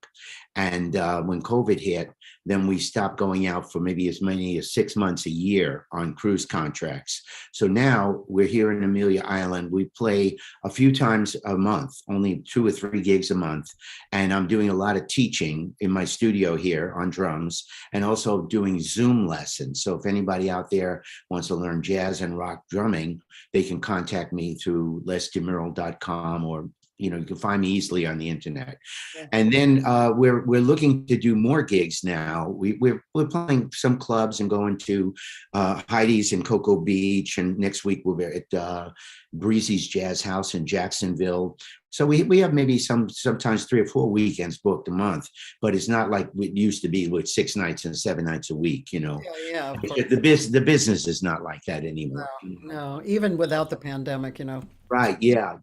And when COVID hit, then we stopped going out for maybe as many as 6 months a year on cruise contracts. So now we're here in Amelia Island. We play a few times a month, only 2 or 3 gigs a month. And I'm doing a lot of teaching in my studio here on drums and also doing Zoom lessons. So if anybody out there wants to learn jazz and rock drumming, they can contact me through lesdemerle.com, or you can find me easily on the internet. Yeah. And then we're looking to do more gigs now. We're playing some clubs and going to Heidi's in Cocoa Beach, and next week we'll be at Breezy's Jazz House in Jacksonville. So we have maybe sometimes 3 or 4 weekends booked a month, but it's not like it used to be with 6 nights and 7 nights a week, Yeah. The business is not like that anymore. No, even without the pandemic, Right. Yeah.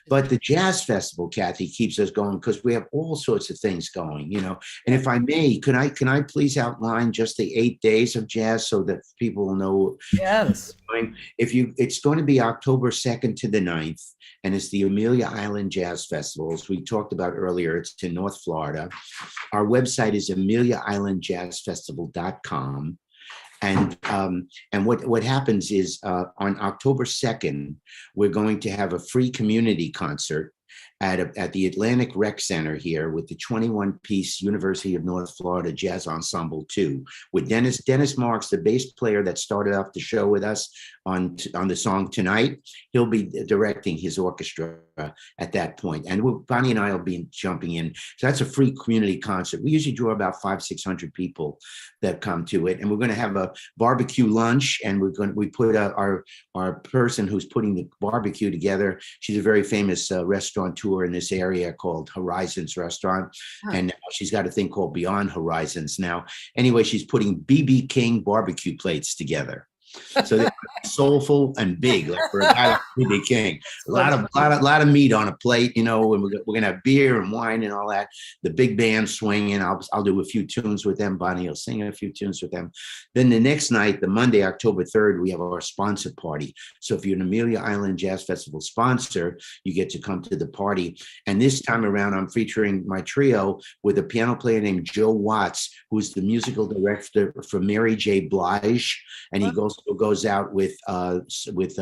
But the jazz festival, Cathy, keeps us going because we have all sorts of things going, And if I may, can I please outline just the 8 days of jazz so that people will know? Yes. It's going to be October 2nd to the 9th, and it's the Amelia Island Jazz Festival. As we talked about earlier, it's in North Florida. Our website is ameliaislandjazzfestival.com. And what happens is on October 2nd, we're going to have a free community concert at the Atlantic Rec Center here with the 21-piece University of North Florida Jazz Ensemble 2 with Dennis Marks, the bass player that started off the show with us on the song Tonight. He'll be directing his orchestra at that point. And Bonnie and I will be jumping in. So that's a free community concert. We usually draw about 500-600 people that come to it. And we're going to have a barbecue lunch, and we put our person who's putting the barbecue together. She's a very famous restaurateur in this area called Horizons Restaurant. Huh. And she's got a thing called Beyond Horizons now. Anyway, she's putting BB King barbecue plates together. So they're soulful and big, like for a guy like BB King. A lot of meat on a plate, and we're gonna have beer and wine and all that. The big band swinging. I'll do a few tunes with them. Bonnie will sing a few tunes with them. Then the next night, the Monday, October 3rd, we have our sponsor party. So if you're an Amelia Island Jazz Festival sponsor, you get to come to the party. And this time around, I'm featuring my trio with a piano player named Joe Watts, who's the musical director for Mary J. Blige, and he goes out with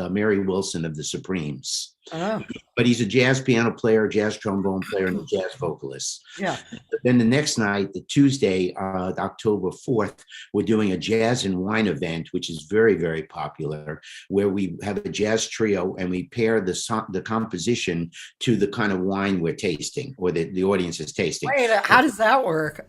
Mary Wilson of the Supremes. Oh. But he's a jazz piano player, jazz trombone player, and a jazz vocalist. Yeah. But then the next night, the Tuesday, October 4th, we're doing a jazz and wine event, which is very, very popular, where we have a jazz trio and we pair the composition to the kind of wine we're tasting, or the audience is tasting. Wait, how does that work?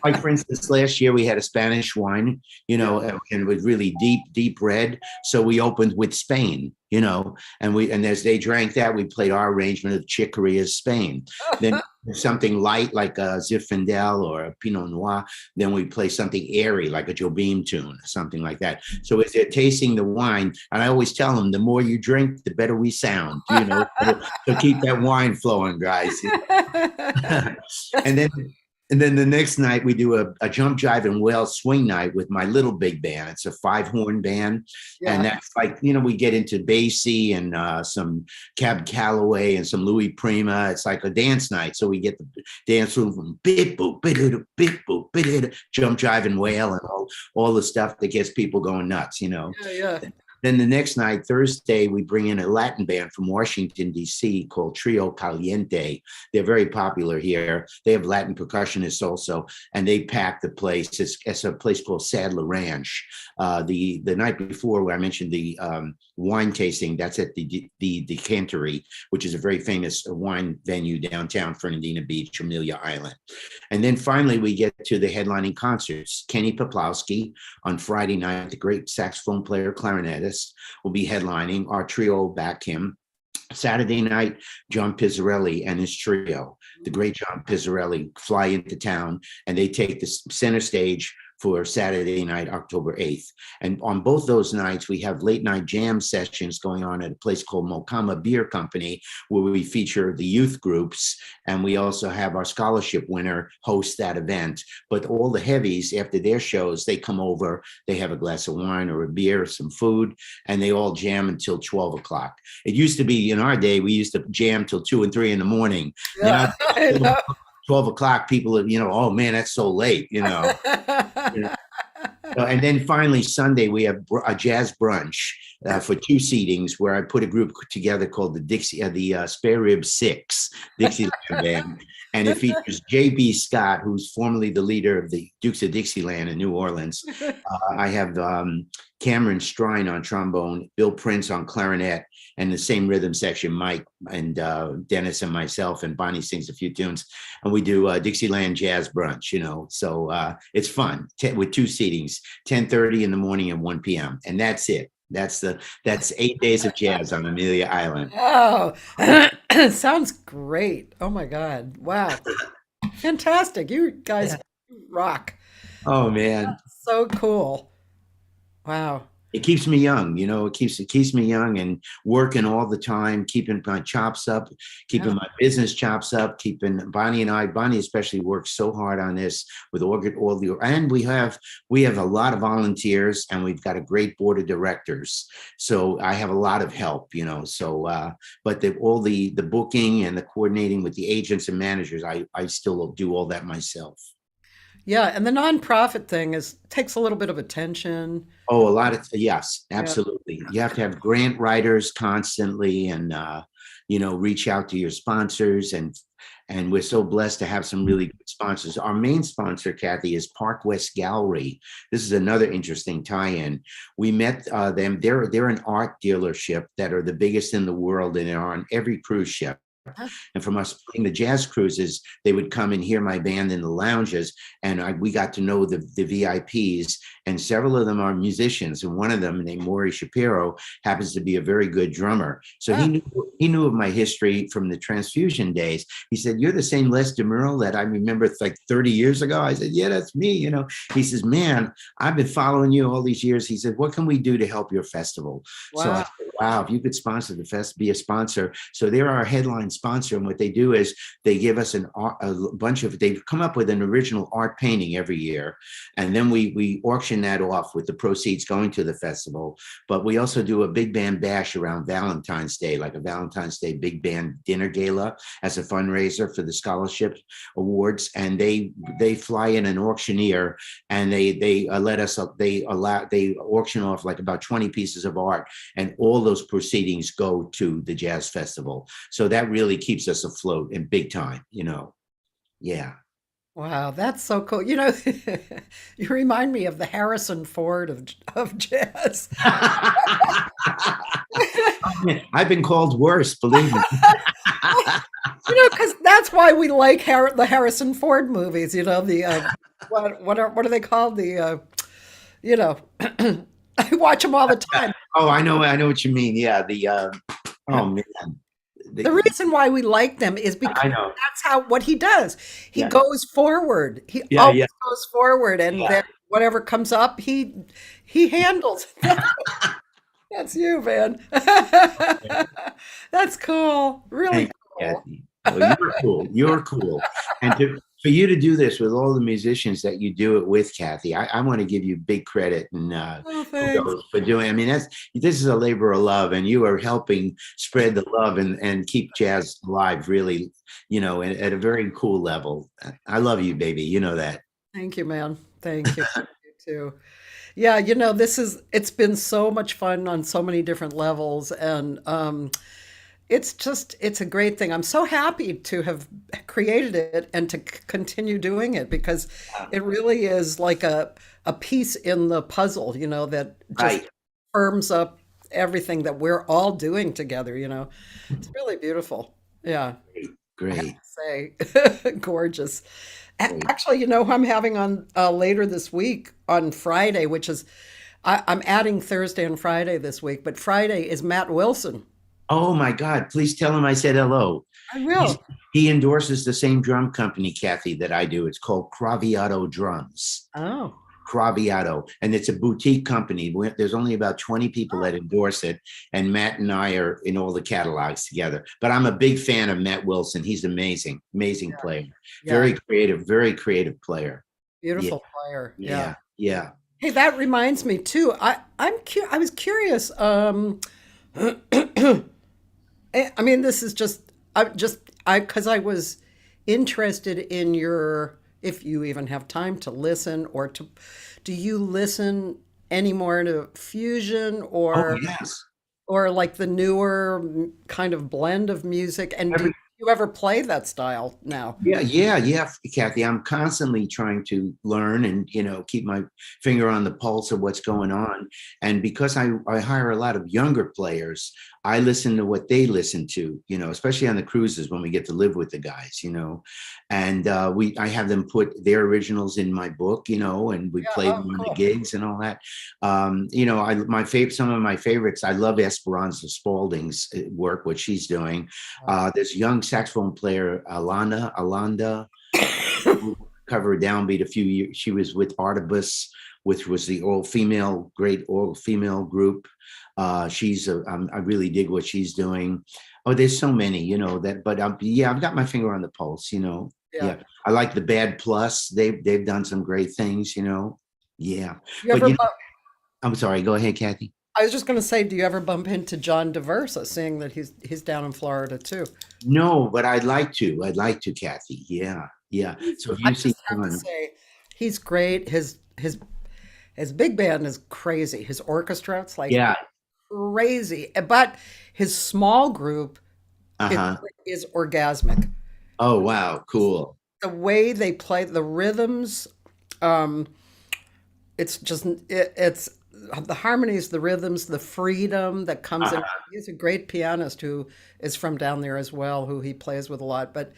Like, for instance, last year we had a Spanish wine, and it was really deep red. So we opened with Spain. And as they drank that, we played our arrangement of Chicory as Spain. Then something light like a Zinfandel or a Pinot Noir. Then we play something airy like a Jobim tune, something like that. So as they're tasting the wine, and I always tell them, the more you drink, the better we sound. So keep that wine flowing, guys. And then the next night we do a jump, jive, and wail swing night with my little big band. It's a 5-horn band. Yeah. And that's like, we get into Basie and some Cab Calloway and some Louis Prima. It's like a dance night. So we get the dance room from bit boop, bit boop, jump, jive, and wail, and all the stuff that gets people going nuts, Yeah. Then the next night, Thursday, we bring in a Latin band from Washington, D.C. called Trio Caliente. They're very popular here. They have Latin percussionists also, and they pack the place. It's a place called Sadler Ranch. The night before, where I mentioned the wine tasting, that's at the Decantery, which is a very famous wine venue downtown Fernandina Beach, Amelia Island. And then finally, we get to the headlining concerts. Kenny Poplowski on Friday night, the great saxophone player, clarinetist, will be headlining. Our trio will back him. Saturday night, John Pizzarelli and his trio, the great John Pizzarelli, fly into town, and they take the center stage for Saturday night, October 8th. And on both those nights, we have late night jam sessions going on at a place called Mokama Beer Company, where we feature the youth groups. And we also have our scholarship winner host that event. But all the heavies, after their shows, they come over, they have a glass of wine or a beer or some food, and they all jam until 12 o'clock. It used to be, in our day, we used to jam till 2 and 3 in the morning. Yeah, 12 o'clock, people are, oh man, that's so late, You know. And then finally Sunday we have a jazz brunch for 2 seatings where I put a group together called the Spare Rib Six Dixieland Band, and it features J.B. Scott, who's formerly the leader of the Dukes of Dixieland in New Orleans. I have Cameron Strine on trombone, Bill Prince on clarinet, and the same rhythm section, Mike and Dennis and myself, and Bonnie sings a few tunes, and we do Dixieland jazz brunch, so it's fun with 2 seatings, 10:30 in the morning and 1 p.m. And that's it. That's 8 days of jazz on Amelia Island. Oh, sounds great. Oh my God. Wow. Fantastic. You guys rock. Oh man. So cool. Wow. It keeps me young, it keeps me young and working all the time, keeping my chops up, keeping my business chops up, keeping Bonnie especially works so hard on this with and we have a lot of volunteers, and we've got a great board of directors. So I have a lot of help, but all the booking and the coordinating with the agents and managers, I still do all that myself. Yeah, and the nonprofit thing takes a little bit of attention. Oh, a lot of, yes, absolutely. You have to have grant writers constantly, and reach out to your sponsors, and we're so blessed to have some really good sponsors. Our main sponsor, Cathy, is Park West Gallery. This is another interesting tie-in. We met them. They're an art dealership that are the biggest in the world, and they're on every cruise ship. And from us playing the jazz cruises, they would come and hear my band in the lounges, and we got to know the VIPs, and several of them are musicians, and one of them, named Maury Shapiro, happens to be a very good drummer. So he knew of my history from the transfusion days. He said, "You're the same Les DeMerle that I remember like 30 years ago." I said, "Yeah, that's me." He says, "Man, I've been following you all these years." He said, "What can we do to help your festival?" Wow. So I said, "Wow, if you could sponsor the fest, be a sponsor." So they're our headline sponsor, and what they do is they give us they've come up with an original art painting every year, and then we auction that off with the proceeds going to the festival. But we also do a big band bash around Valentine's Day, like a Valentine's Day big band dinner gala as a fundraiser for the scholarship awards, and they fly in an auctioneer, and they auction off like about 20 pieces of art, and all those proceedings go to the jazz festival. So that really keeps us afloat in big time, yeah. Wow, that's so cool. You remind me of the Harrison Ford of jazz. I've been called worse, believe me. Because that's why we like the Harrison Ford movies. What are they called? I watch them all the time. Oh, I know what you mean. Yeah, oh man. The reason why we like them is because I know. that's what he does. He goes forward. He Yeah, always yeah. goes forward, and then whatever comes up, he handles. That's you, man. That's cool. Really Thank cool. you, Cathy. Well, you're cool. You're cool. And for you to do this with all the musicians that you do it with, Cathy, I want to give you big credit and Thanks. for doing. I mean, this is a labor of love, and you are helping spread the love and keep jazz alive, really, at a very cool level. I love you, baby. You know that. Thank you, man. Thank you. You too. Yeah, it's been so much fun on so many different levels, and it's a great thing. I'm so happy to have created it and to continue doing it, because it really is like a piece in the puzzle, that just Right. firms up everything that we're all doing together, It's really beautiful. Yeah. Great. Say gorgeous. Great. Actually, who I'm having on later this week on Friday, which is I'm adding Thursday and Friday this week, but Friday is Matt Wilson. Oh my God! Please tell him I said hello. I will. He endorses the same drum company, Cathy, that I do. It's called Craviato Drums. Oh, Craviato, and it's a boutique company. There's only about 20 people that endorse it, and Matt and I are in all the catalogs together. But I'm a big fan of Matt Wilson. He's amazing player. yeah. Very creative player. Beautiful player. Yeah. Yeah. Hey, that reminds me too. I was curious. I mean, this is because I was interested in your, if you even have time to listen, or to, do you listen anymore to fusion Oh, or yes. like the newer kind of blend of music? And do you ever play that style now? Yeah, yeah, yeah, Kathy. I'm constantly trying to learn and, keep my finger on the pulse of what's going on. And because I hire a lot of younger players, I listen to what they listen to, especially on the cruises when we get to live with the guys, and I have them put their originals in my book, and we Yeah, play oh, them on the cool. gigs and all that. Some of my favorites. I love Esperanza Spalding's work, what she's doing. There's a young saxophone player, Alanda, who covered Downbeat a few years. She was with Artibus, which was the great all-female group. I really dig what she's doing. Oh, there's so many, but yeah, I've got my finger on the pulse, Yeah. Yeah. I like the Bad Plus. They've done some great things, Yeah. You But ever, I'm sorry, go ahead, Kathy. I was just going to say, do you ever bump into John DeVersa, seeing that he's down in Florida too? No, but I'd like to. Kathy. Yeah. Yeah. So if I you see just have to John, say, he's great. His big band is crazy. His orchestra, it's like yeah. crazy. But his small group is, Uh-huh. is orgasmic. Oh, wow. Cool. The way they play the rhythms, um, it's the harmonies, the rhythms, the freedom that comes in. Uh-huh. He's a great pianist who is from down there as well, who he plays with a lot. But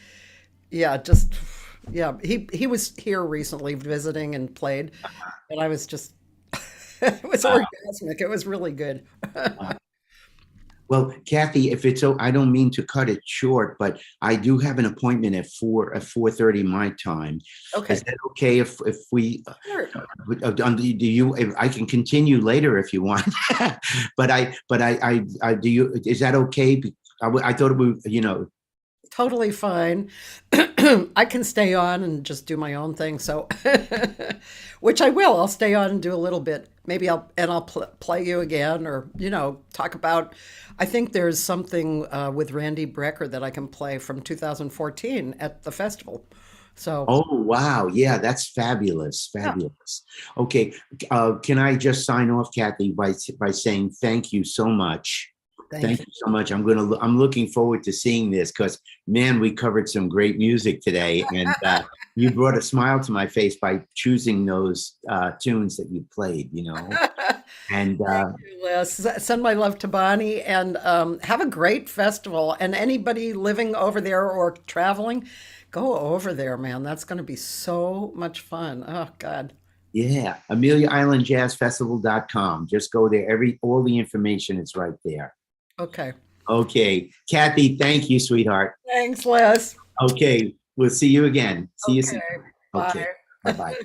yeah, just yeah, he was here recently visiting and played, and I was just it was Wow. orgasmic. It was really good. Well, Kathy, if it's I don't mean to cut it short, but I do have an appointment at 4:30 my time. Okay, Is that okay if we sure. do you if I can continue later if you want. I do you is that okay? I thought Totally fine. I can stay on and just do my own thing. So, which I will. I'll stay on and do a little bit. Maybe I'll play you again, or talk about. I think there's something with Randy Brecker that I can play from 2014 at the festival. So, Oh, wow. Yeah, that's fabulous. yeah, Fabulous. Okay. Can I just sign off, Kathy, by saying thank you so much. thank Thank you. you so much. I'm looking forward to seeing this because, man, we covered some great music today, and you brought a smile to my face by choosing those tunes that you played. And Thank you, Liz. Send my love to Bonnie, and have a great festival. And anybody living over there or traveling, go over there, man. That's going to be so much fun. Oh, God. yeah, AmeliaIslandJazzFestival.com. Just go there. All the information is right there. Okay. Okay, Kathy, thank you, sweetheart. Thanks, Liz. Okay, we'll see you again. See you soon. Okay. Okay, Bye. bye-bye.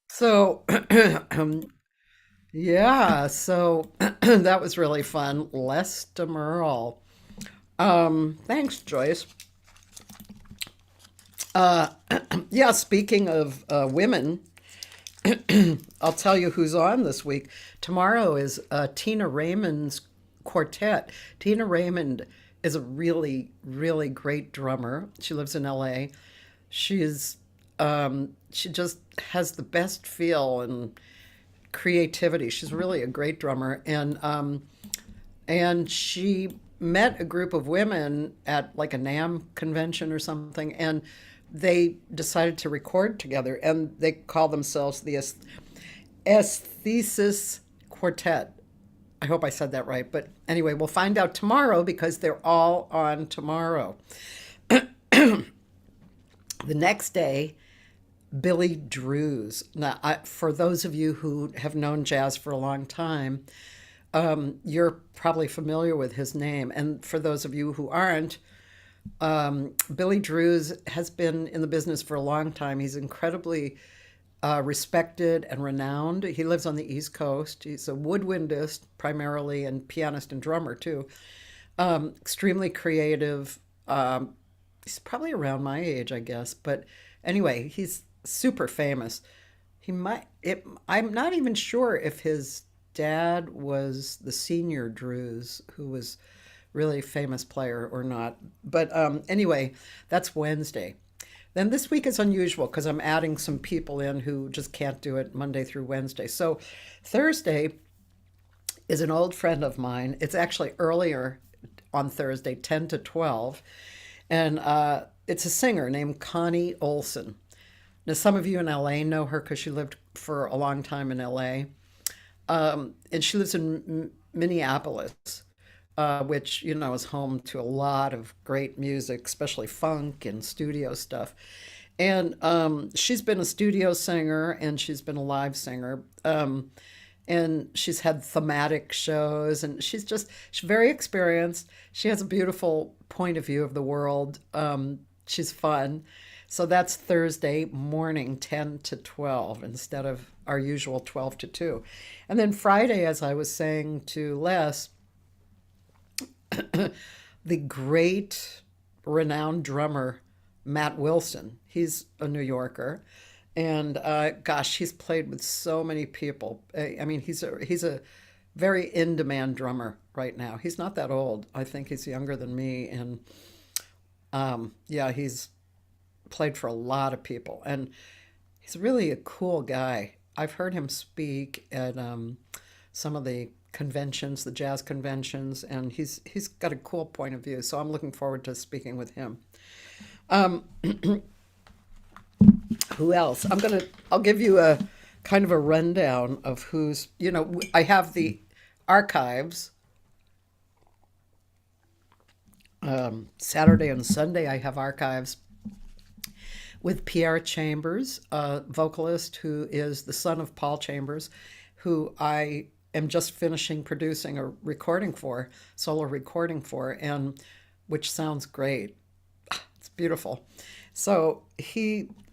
So, yeah, so that was really fun. Les DeMerle. Thanks, Joyce. Uh, yeah, speaking of women, I'll tell you who's on this week. Tomorrow is Tina Raymond's quartet. Tina Raymond is a really, really great drummer. She lives in LA. She's she just has the best feel and creativity. She's really a great drummer, and she met a group of women at like a NAMM convention or something, and they decided to record together, and they call themselves the Aesthesis Quartet. I hope I said that right, but anyway, we'll find out tomorrow because they're all on tomorrow. The next day, Billy Drews. Now, for those of you who have known jazz for a long time, you're probably familiar with his name. And for those of you who aren't, Billy Drews has been in the business for a long time. He's incredibly respected and renowned. He lives on the East Coast. He's a woodwindist primarily, and pianist and drummer too. Extremely creative. He's probably around my age, I guess. But anyway, he's super famous. I'm not even sure if his dad was the senior Drews, who was really famous player or not. But anyway, that's Wednesday. Then this week is unusual because I'm adding some people in who just can't do it Monday through Wednesday. So Thursday is an old friend of mine. It's actually earlier on Thursday, 10 to 12. And it's a singer named Connie Olson. Now, some of you in LA know her because she lived for a long time in LA. And she lives in Minneapolis, which, you know, is home to a lot of great music, especially funk and studio stuff. And she's been a studio singer and she's been a live singer. And she's had thematic shows and she's very experienced. She has a beautiful point of view of the world. She's fun. So that's Thursday morning, 10 to 12, instead of our usual 12 to 2. And then Friday, as I was saying to Les, the great renowned drummer, Matt Wilson, he's a New Yorker. And gosh, he's played with so many people. I mean, he's a very in-demand drummer right now. He's not that old. I think he's younger than me. And yeah, he's played for a lot of people. And he's really a cool guy. I've heard him speak at some of the conventions, the jazz conventions, and he's got a cool point of view. So I'm looking forward to speaking with him. Who else? I'll give you a kind of a rundown of who's, you know, I have the archives. Saturday and Sunday I have archives with Pierre Chambers, a vocalist who is the son of Paul Chambers, who I am just finishing producing a recording for, solo recording for, and which sounds great. It's beautiful. So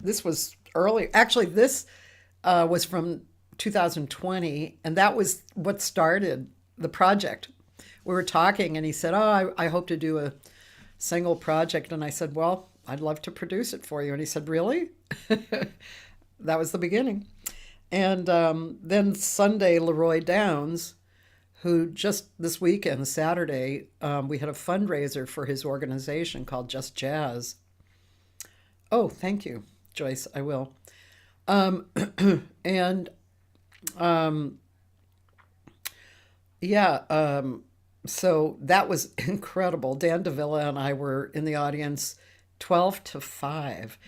this was early. Actually, this was from 2020, and that was what started the project. We were talking, and he said, "Oh, I hope to do a single project," and I said, "Well, I'd love to produce it for you." And he said, "Really?" That was the beginning. And then Sunday, Leroy Downs, who just this weekend, Saturday, we had a fundraiser for his organization called Just Jazz. Oh, thank you, Joyce. I will. And yeah, so that was incredible. Dan Davila and I were in the audience 12 to 5.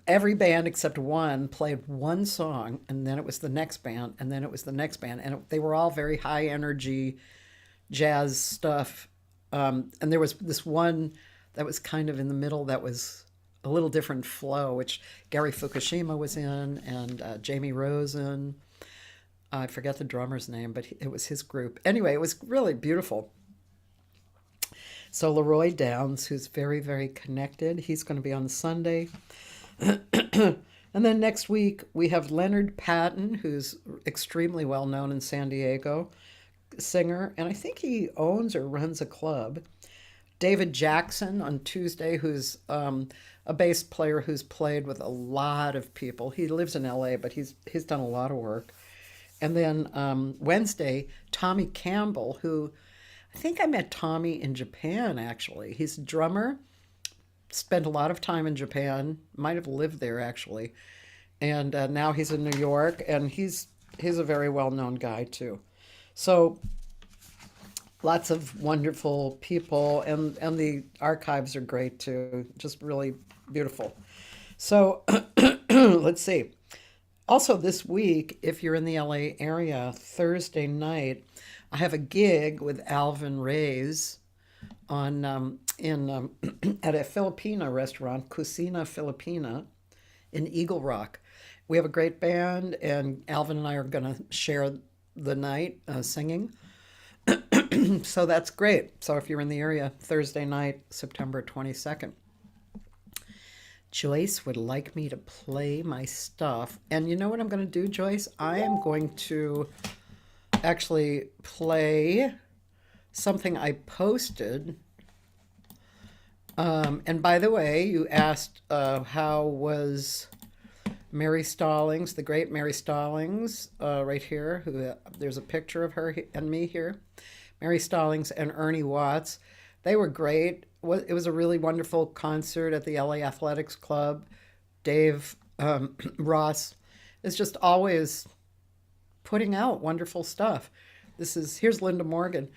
Every band except one played one song, and then it was the next band, and then it was the next band. And they were all very high energy jazz stuff. And there was this one that was kind of in the middle that was a little different flow, which Gary Fukushima was in, and Jamie Rosen. I forget the drummer's name, but it was his group. Anyway, it was really beautiful. So Leroy Downs, who's very, very connected, he's going to be on Sunday. And then next week, we have Leonard Patton, who's extremely well known in San Diego, singer, and I think he owns or runs a club. David Jackson on Tuesday, who's a bass player who's played with a lot of people. He lives in LA, but he's done a lot of work. And then Wednesday, Tommy Campbell, who I think I met Tommy in Japan, actually. He's a drummer, spent a lot of time in Japan, might have lived there, actually. And now he's in New York, and he's a very well-known guy, too. So lots of wonderful people, and the archives are great, too. Just really beautiful. So let's see. Also this week, if you're in the LA area, Thursday night, I have a gig with Alvin Reyes on at a Filipina restaurant, Cucina Filipina, in Eagle Rock. We have a great band, and Alvin and I are going to share the night singing. So that's great. So if you're in the area, Thursday night, September 22nd. Joyce would like me to play my stuff. And you know what I'm going to do, Joyce? I am going to actually play something I posted. And by the way, you asked how was Mary Stallings, the great Mary Stallings, right here. There's a picture of her and me here. Mary Stallings and Ernie Watts. They were great. It was a really wonderful concert at the LA Athletics Club. Dave Ross is just always putting out wonderful stuff. Here's Linda Morgan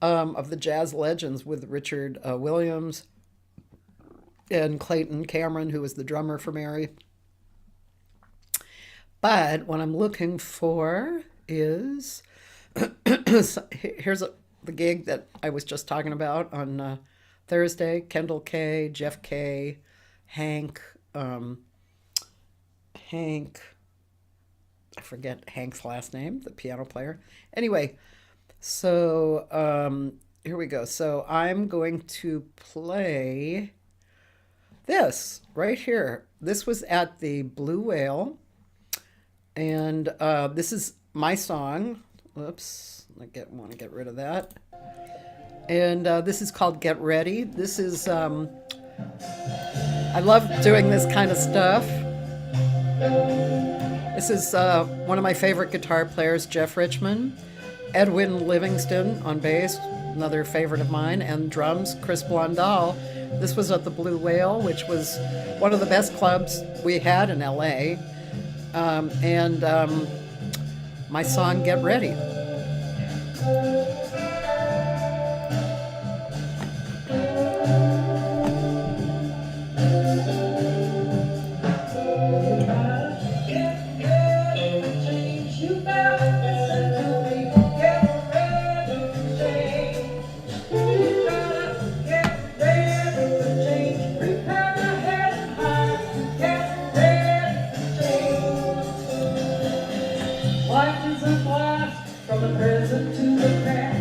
of the Jazz Legends with Richard Williams and Clayton Cameron, who was the drummer for Mary. But what I'm looking for is here's the gig that I was just talking about on Thursday. Kendall K, Jeff K, Hank, I forget Hank's last name, the piano player. Anyway, so here we go. So I'm going to play this right here. This was at the Blue Whale, and this is my song. Oops, want to get rid of that. And this is called Get Ready. This is, I love doing this kind of stuff. This is one of my favorite guitar players, Jeff Richmond. Edwin Livingston on bass, another favorite of mine, and drums, Chris Blondal. This was at the Blue Whale, which was one of the best clubs we had in LA. My song, Get Ready. Life is a blast from the present to the past.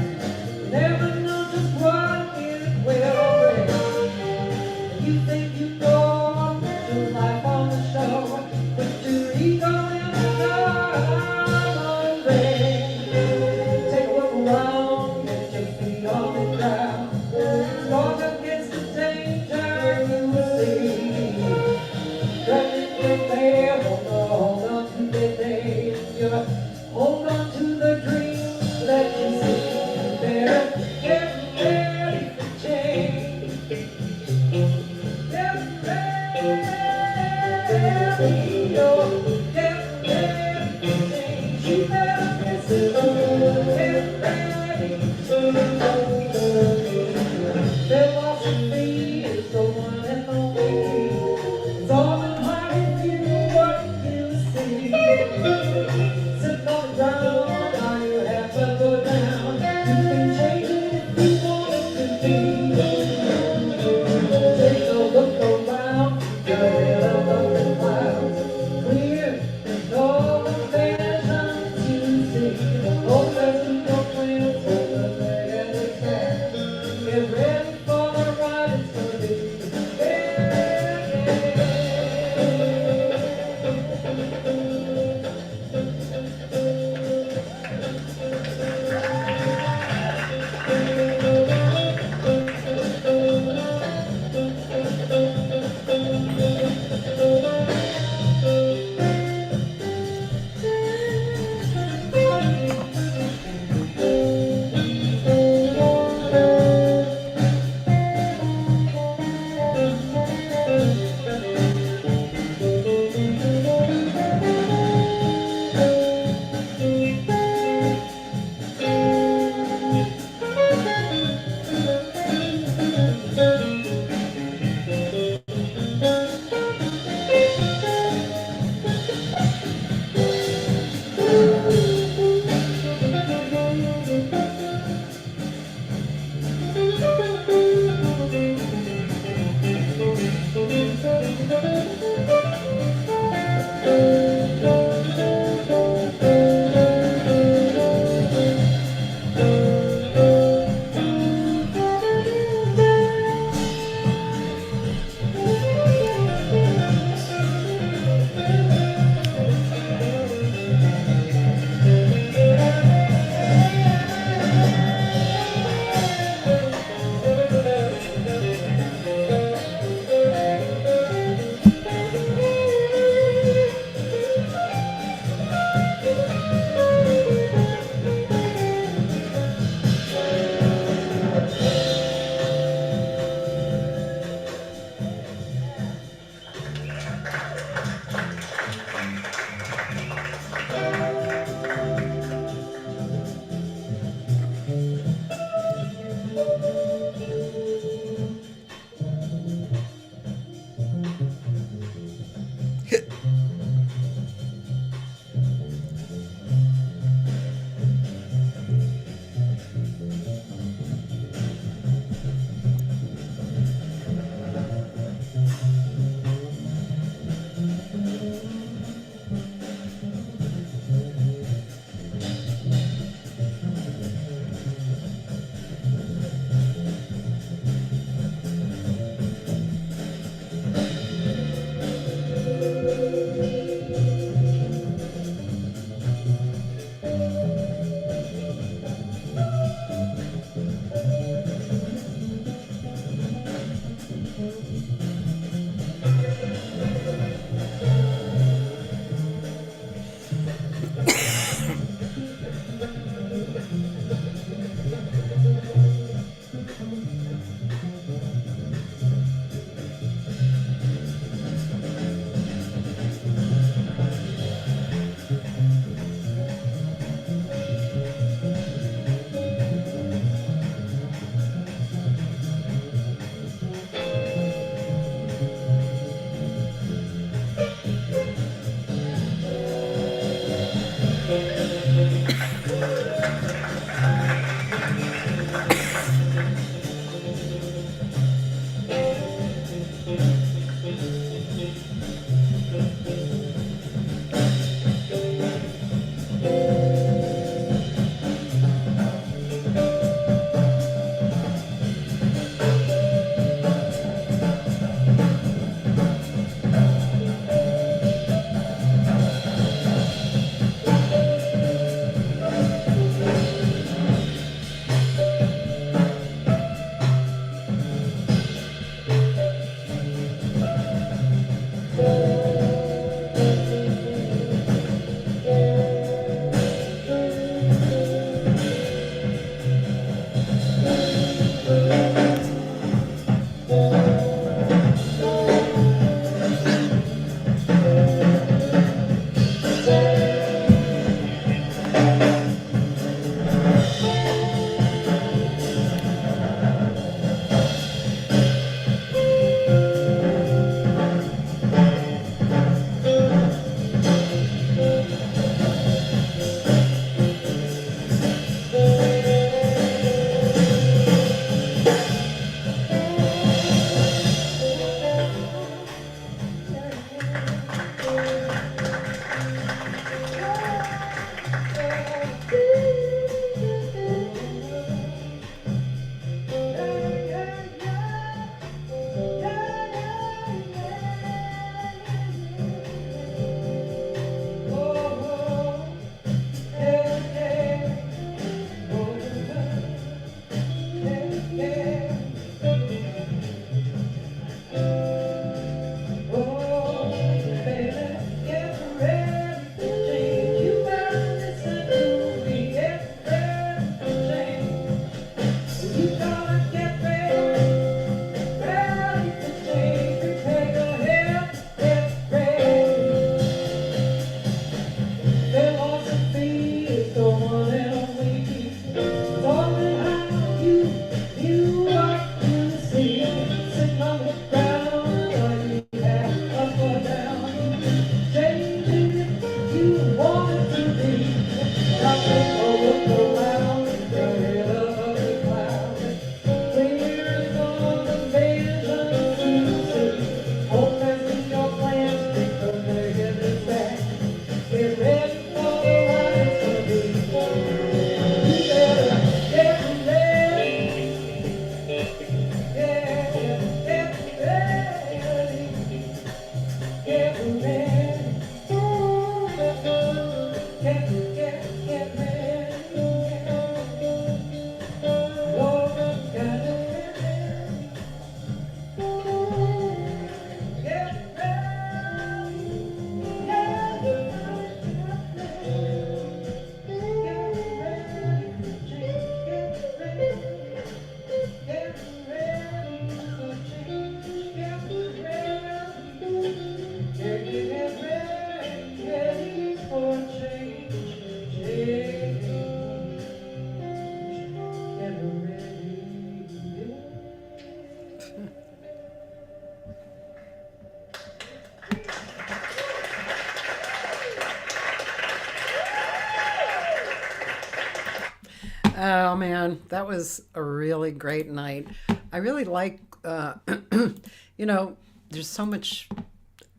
Oh man, that was a really great night. I really like, you know, there's so much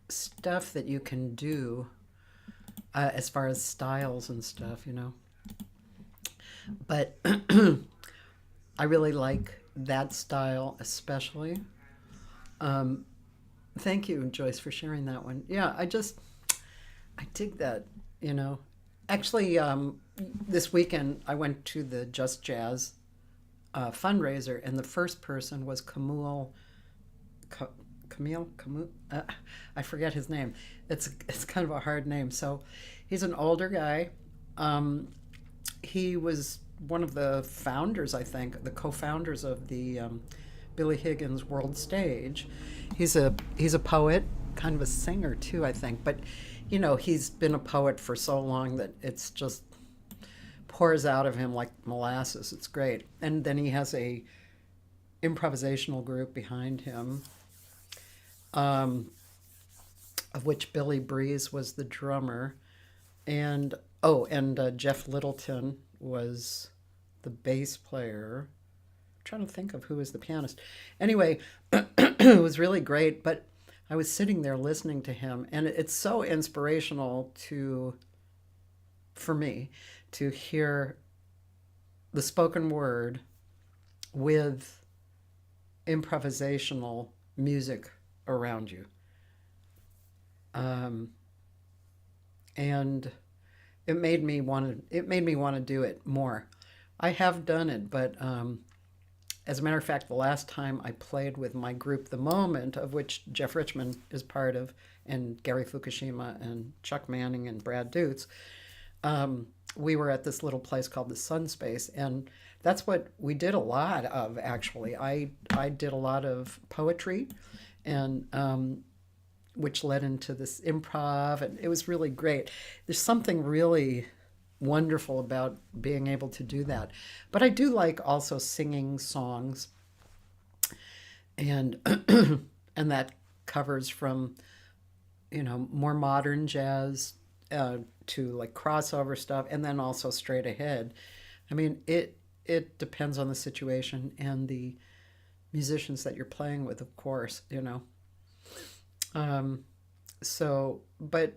stuff that you can do as far as styles and stuff, you know. But I really like that style especially. Thank you, Joyce, for sharing that one. Yeah, I dig that, you know. Actually, this weekend I went to the Just Jazz fundraiser, and the first person was Camille, I forget his name. It's kind of a hard name. So he's an older guy. He was one of the founders, I think, the co-founders of the Billy Higgins World Stage. He's a poet, kind of a singer too, I think. But you know, he's been a poet for so long that it's just pours out of him like molasses. It's great. And then he has a improvisational group behind him, of which Billy Breeze was the drummer, and Jeff Littleton was the bass player. I'm trying to think of who was the pianist. Anyway, it was really great, but I was sitting there listening to him, and it's so inspirational for me to hear the spoken word with improvisational music around you. And it made me want to do it more. I have done it, but as a matter of fact, the last time I played with my group, The Moment, of which Jeff Richmond is part of, and Gary Fukushima and Chuck Manning and Brad Dutz, we were at this little place called the Sun Space, and that's what we did a lot of, actually. I did a lot of poetry, and which led into this improv, and it was really great. There's something really wonderful about being able to do that. But I do like also singing songs, and and that covers from, you know, more modern jazz to like crossover stuff, and then also straight ahead. I mean, it depends on the situation and the musicians that you're playing with, of course, you know. But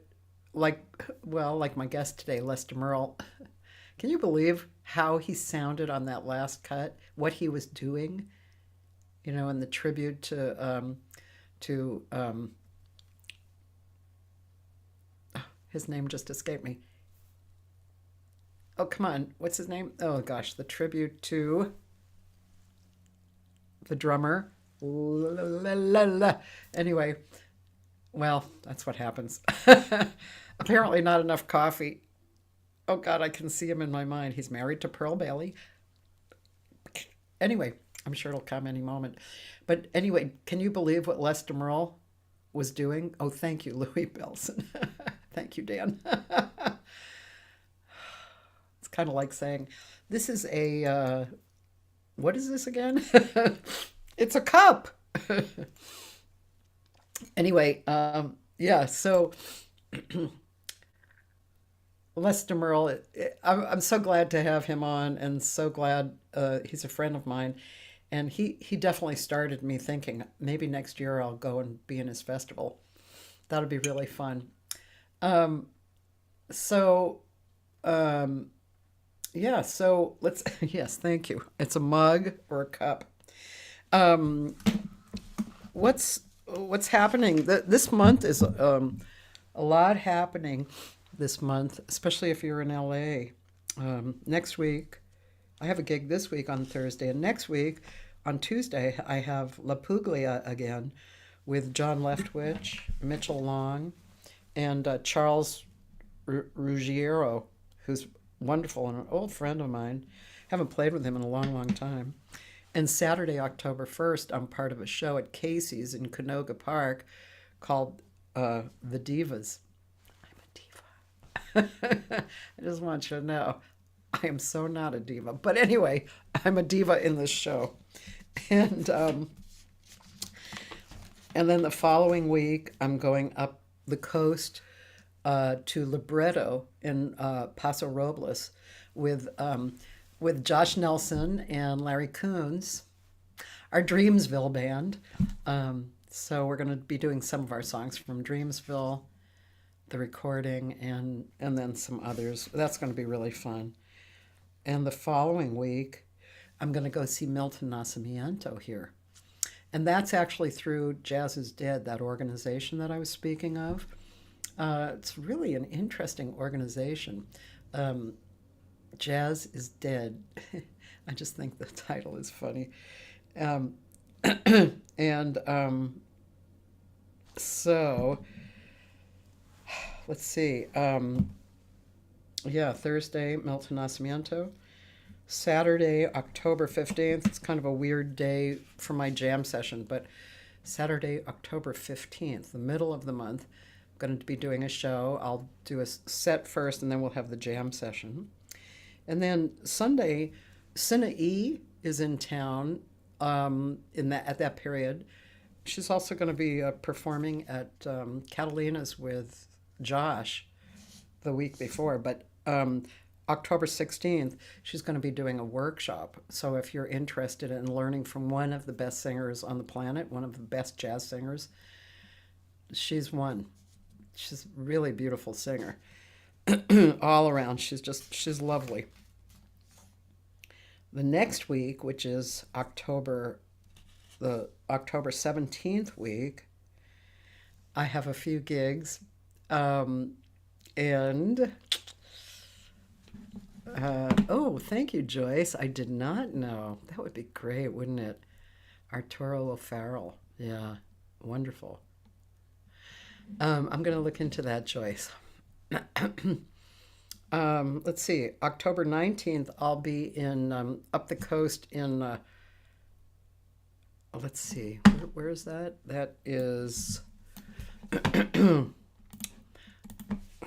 like my guest today, Les DeMerle, can you believe how he sounded on that last cut? What he was doing, you know, in the tribute to his name just escaped me. Oh, come on, what's his name? Oh gosh, the tribute to the drummer. Anyway, well, that's what happens. Apparently not enough coffee. Oh God, I can see him in my mind. He's married to Pearl Bailey. Anyway, I'm sure it'll come any moment. But anyway, can you believe what Les DeMerle was doing? Oh, thank you, Louis Belson. Thank you, Dan. It's kind of like saying, this is a, what is this again? It's a cup. Anyway, yeah, so Les DeMerle, I'm so glad to have him on, and so glad he's a friend of mine. And he definitely started me thinking, maybe next year I'll go and be in his festival. That'll be really fun. Yeah, so let's, yes, thank you. It's a mug or a cup. What's happening? This month is a lot happening this month, especially if you're in LA. Next week, I have a gig this week on Thursday, and next week on Tuesday, I have La Puglia again with John Leftwich, Mitchell Long, and Charles Ruggiero, who's wonderful and an old friend of mine. Haven't played with him in a long, long time. And Saturday, October 1st, I'm part of a show at Casey's in Canoga Park called The Divas. I'm a diva. I just want you to know, I am so not a diva. But anyway, I'm a diva in this show. And then the following week, I'm going up the coast to Libretto in Paso Robles with with Josh Nelson and Larry Coons, our Dreamsville band. So we're going to be doing some of our songs from Dreamsville, the recording, and then some others. That's going to be really fun. And the following week, I'm going to go see Milton Nascimento here. And that's actually through Jazz is Dead, that organization that I was speaking of. It's really an interesting organization. Jazz is Dead. I just think the title is funny. So let's see. Thursday, Milton Nascimento. Saturday, October 15th. It's kind of a weird day for my jam session, but Saturday, October 15th, the middle of the month, I'm going to be doing a show. I'll do a set first, and then we'll have the jam session. And then Sunday, Cine E is in town at that period. She's also going to be performing at Catalina's with Josh the week before, but October 16th, she's going to be doing a workshop. So if you're interested in learning from one of the best singers on the planet, one of the best jazz singers, she's one. She's a really beautiful singer. All around, she's lovely. The next week, which is the October 17th week, I have a few gigs. Thank you, Joyce. I did not know. That would be great, wouldn't it? Arturo O'Farrell. Yeah, wonderful. I'm going to look into that, Joyce. Let's see. October 19th, I'll be in up the coast in. Let's see. Where is that? That is. Let's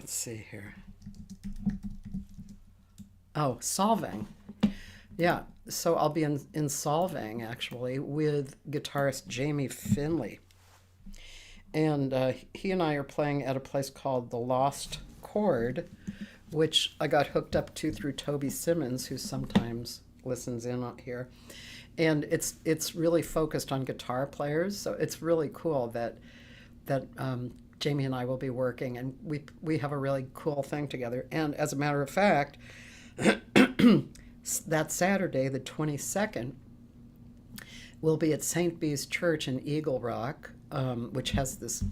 see here. Oh, Solvang. Yeah, so I'll be in Solvang, actually, with guitarist Jamie Finley. And he and I are playing at a place called The Lost Chord, which I got hooked up to through Toby Simmons, who sometimes listens in on here. And it's really focused on guitar players, so it's really cool that Jamie and I will be working, and we have a really cool thing together. And as a matter of fact, that Saturday, the 22nd, we'll be at St. Bee's Church in Eagle Rock, which has this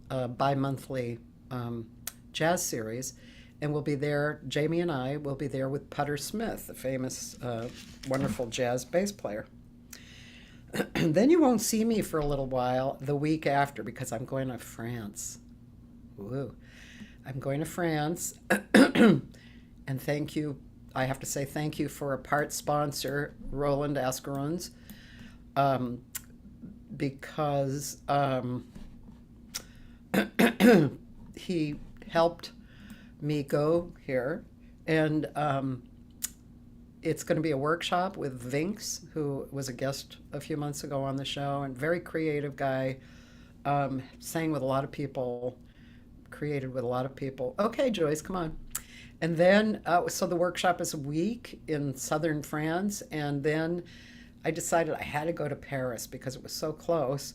bi-monthly jazz series, and we'll be there. Jamie and I will be there with Putter Smith, the famous, wonderful jazz bass player. Then you won't see me for a little while the week after, because I'm going to France. Woo. I'm going to France. And thank you. I have to say thank you for a part sponsor, Roland Ascarones, because he helped me go here. And it's going to be a workshop with Vinx, who was a guest a few months ago on the show, and very creative guy, sang with a lot of people, created with a lot of people. Okay, Joyce, come on. And then, so the workshop is a week in southern France, and then I decided I had to go to Paris because it was so close.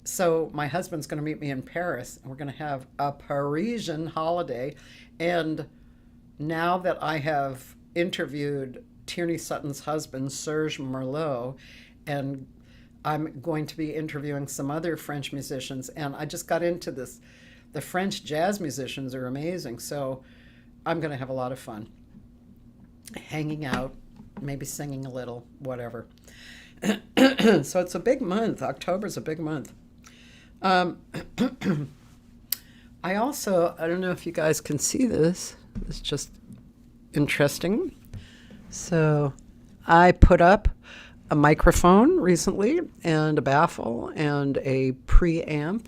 So my husband's going to meet me in Paris, and we're going to have a Parisian holiday. And now that I have interviewed Tierney Sutton's husband, Serge Merlot, and I'm going to be interviewing some other French musicians, and I just got into this. The French jazz musicians are amazing, so I'm going to have a lot of fun hanging out, maybe singing a little, whatever. So it's a big month. October's a big month. I don't know if you guys can see this. It's just interesting. So I put up a microphone recently and a baffle and a preamp,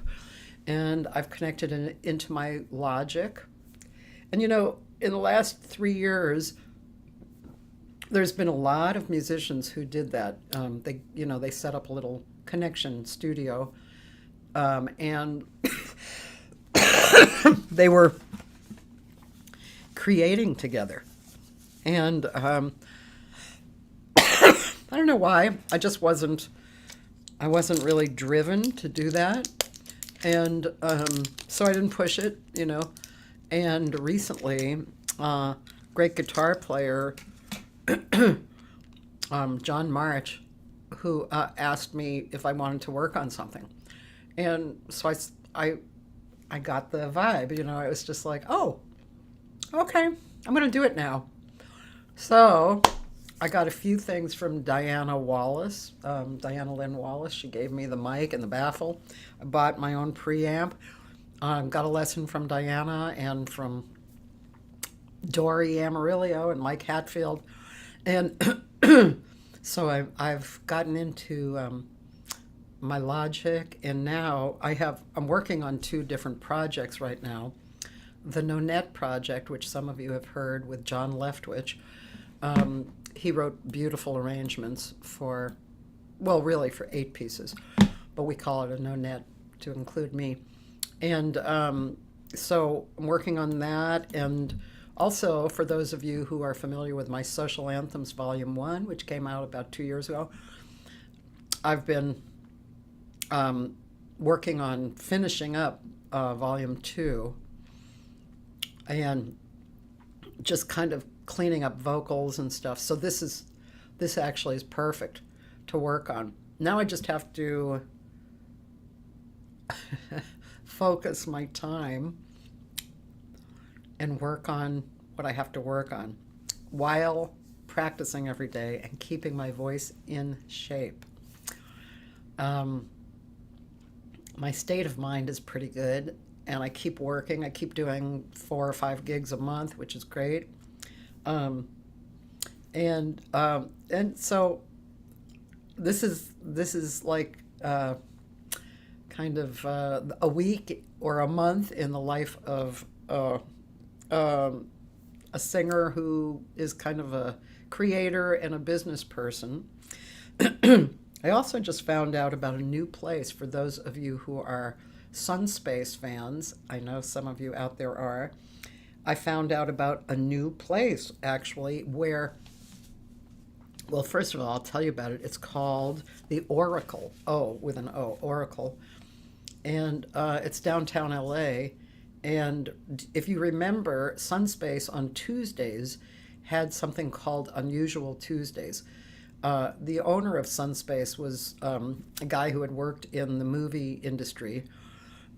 and I've connected it into my Logic. And you know, in the last 3 years, there's been a lot of musicians who did that. They set up a little connection studio, and they were creating together. And I don't know why. I wasn't really driven to do that. And so I didn't push it, you know. And recently, great guitar player, John March, who asked me if I wanted to work on something. And so I got the vibe, you know. It was just like, oh, okay, I'm going to do it now. So I got a few things from Diana Lynn Wallace. She gave me the mic and the baffle. I bought my own preamp. Got a lesson from Diana and from Dory Amarillo and Mike Hatfield. And so I've gotten into my Logic, and now I'm working on 2 different projects right now. The Nonette project, which some of you have heard, with John Leftwich. He wrote beautiful arrangements for 8 pieces, but we call it a Nonette to include me. And so I'm working on that. And also, for those of you who are familiar with my Social Anthems Volume 1, which came out about 2 years ago, I've been working on finishing up Volume 2 and just kind of cleaning up vocals and stuff. So this actually is perfect to work on. Now I just have to focus my time and work on what I have to work on while practicing every day and keeping my voice in shape. My state of mind is pretty good, and I keep working. I keep doing 4 or 5 gigs a month, which is great. And so this is like kind of a week or a month in the life of a singer who is kind of a creator and a business person. I also just found out about a new place for those of you who are Sunspace fans. I know some of you out there are. I found out about a new place, actually, where, well, first of all, I'll tell you about it. It's called the Oracle, with an O, Oracle. And it's downtown LA. And if you remember, Sunspace on Tuesdays had something called Unusual Tuesdays. The owner of Sunspace was a guy who had worked in the movie industry.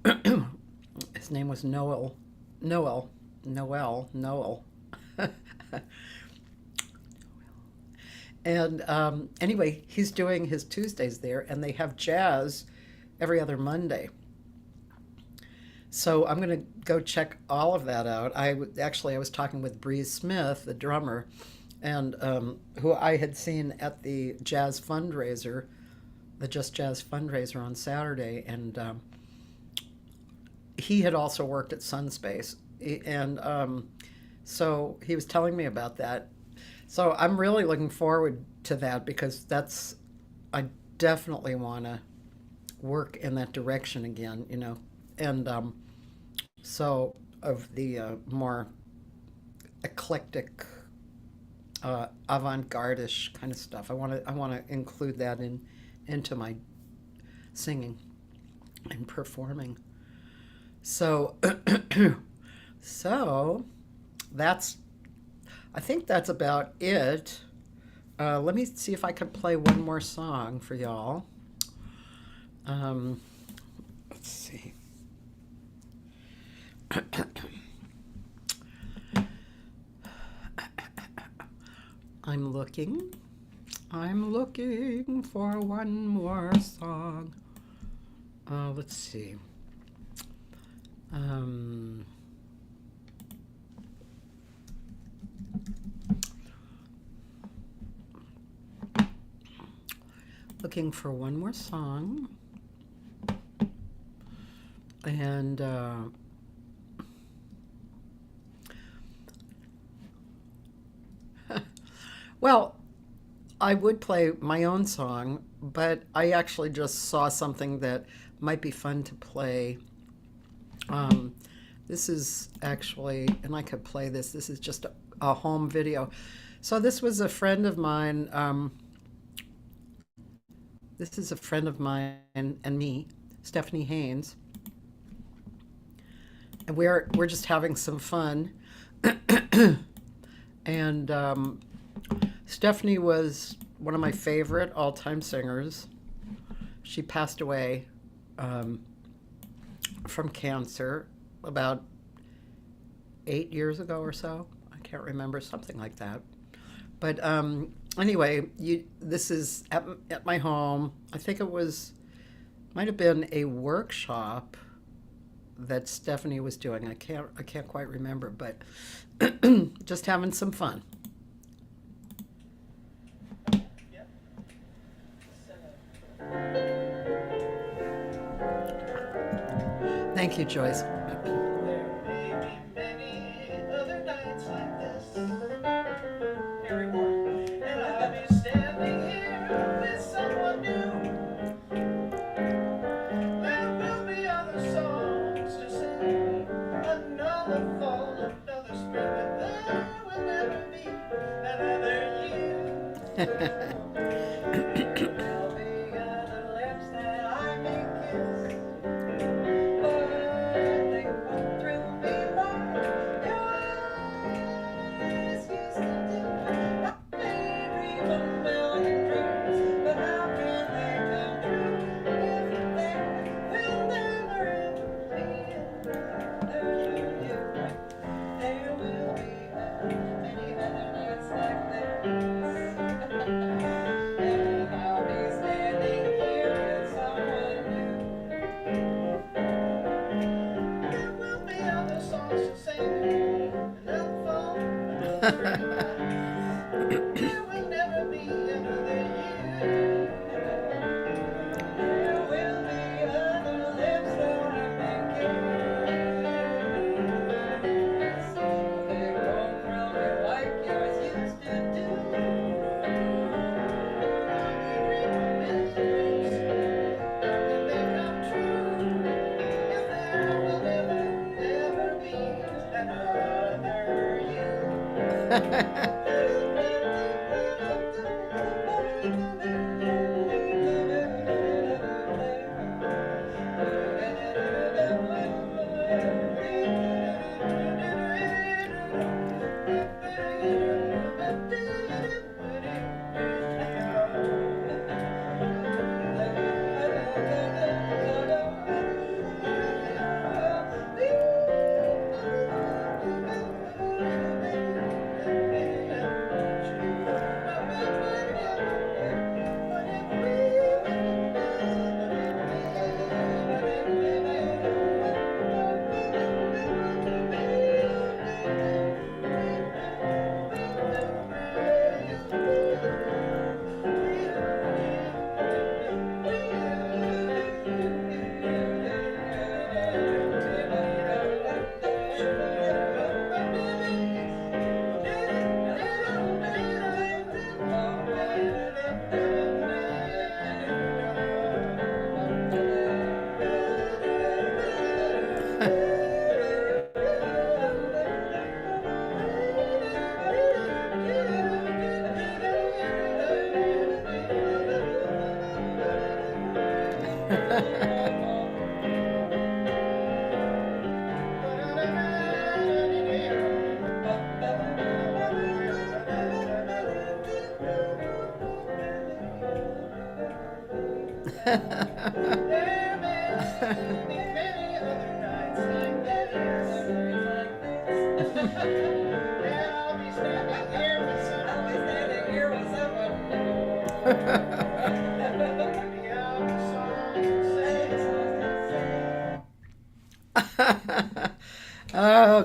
His name was Noel. And anyway, he's doing his Tuesdays there, and they have jazz every other Monday. So I'm going to go check all of that out. I was talking with Breeze Smith, the drummer, and who I had seen at the jazz fundraiser, the Just Jazz fundraiser on Saturday, and he had also worked at Sunspace, and so he was telling me about that. So I'm really looking forward to that, because I definitely want to work in that direction again, you know, and so of the more eclectic, avant-garde-ish kind of stuff. I want to include that into my singing and performing. So so I think that's about it. Let me see if I can play one more song for y'all. Let's see. I'm looking for one more song. Let's see. Looking for one more song. And well, I would play my own song, but I actually just saw something that might be fun to play. This is actually, and I could play this is just a home video. So this was a friend of mine This is a friend of mine and me, Stephanie Haynes, and we're just having some fun. And Stephanie was one of my favorite all-time singers. She passed away from cancer about 8 years ago or so. I can't remember, something like that. But anyway, this is at my home. I think it might have been a workshop that Stephanie was doing. I can't quite remember, but just having some fun. Thank you, Joyce.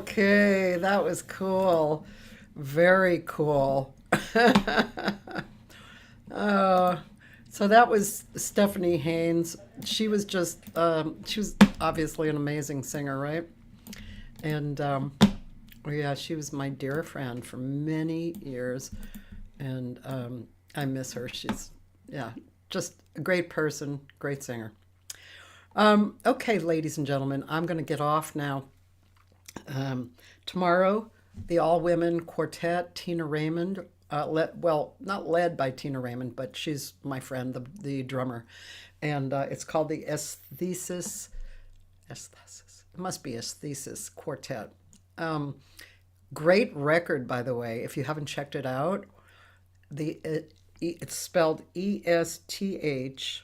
Okay, that was cool. Very cool. So that was Stephanie Haynes. She was she was obviously an amazing singer, right? And yeah, she was my dear friend for many years. And I miss her. She's, yeah, just a great person, great singer. Okay, ladies and gentlemen, I'm going to get off now. Tomorrow, the all-women quartet, Tina Raymond, well, not led by Tina Raymond, but she's my friend, the drummer, and it's called the Aesthesis. Aesthesis. It must be Aesthesis Quartet. Great record, by the way. If you haven't checked it out, it's spelled Esthesis.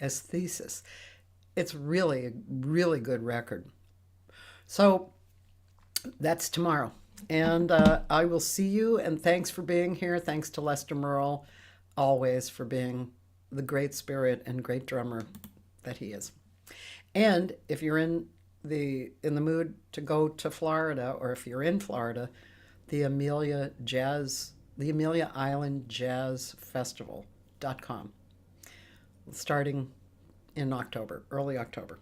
Aesthesis. It's really a really good record. So that's tomorrow. And I will see you. And thanks for being here. Thanks to Les DeMerle, always, for being the great spirit and great drummer that he is. And if you're in the mood to go to Florida, or if you're in Florida, the Amelia Island Jazz Festival.com, starting in October, early October.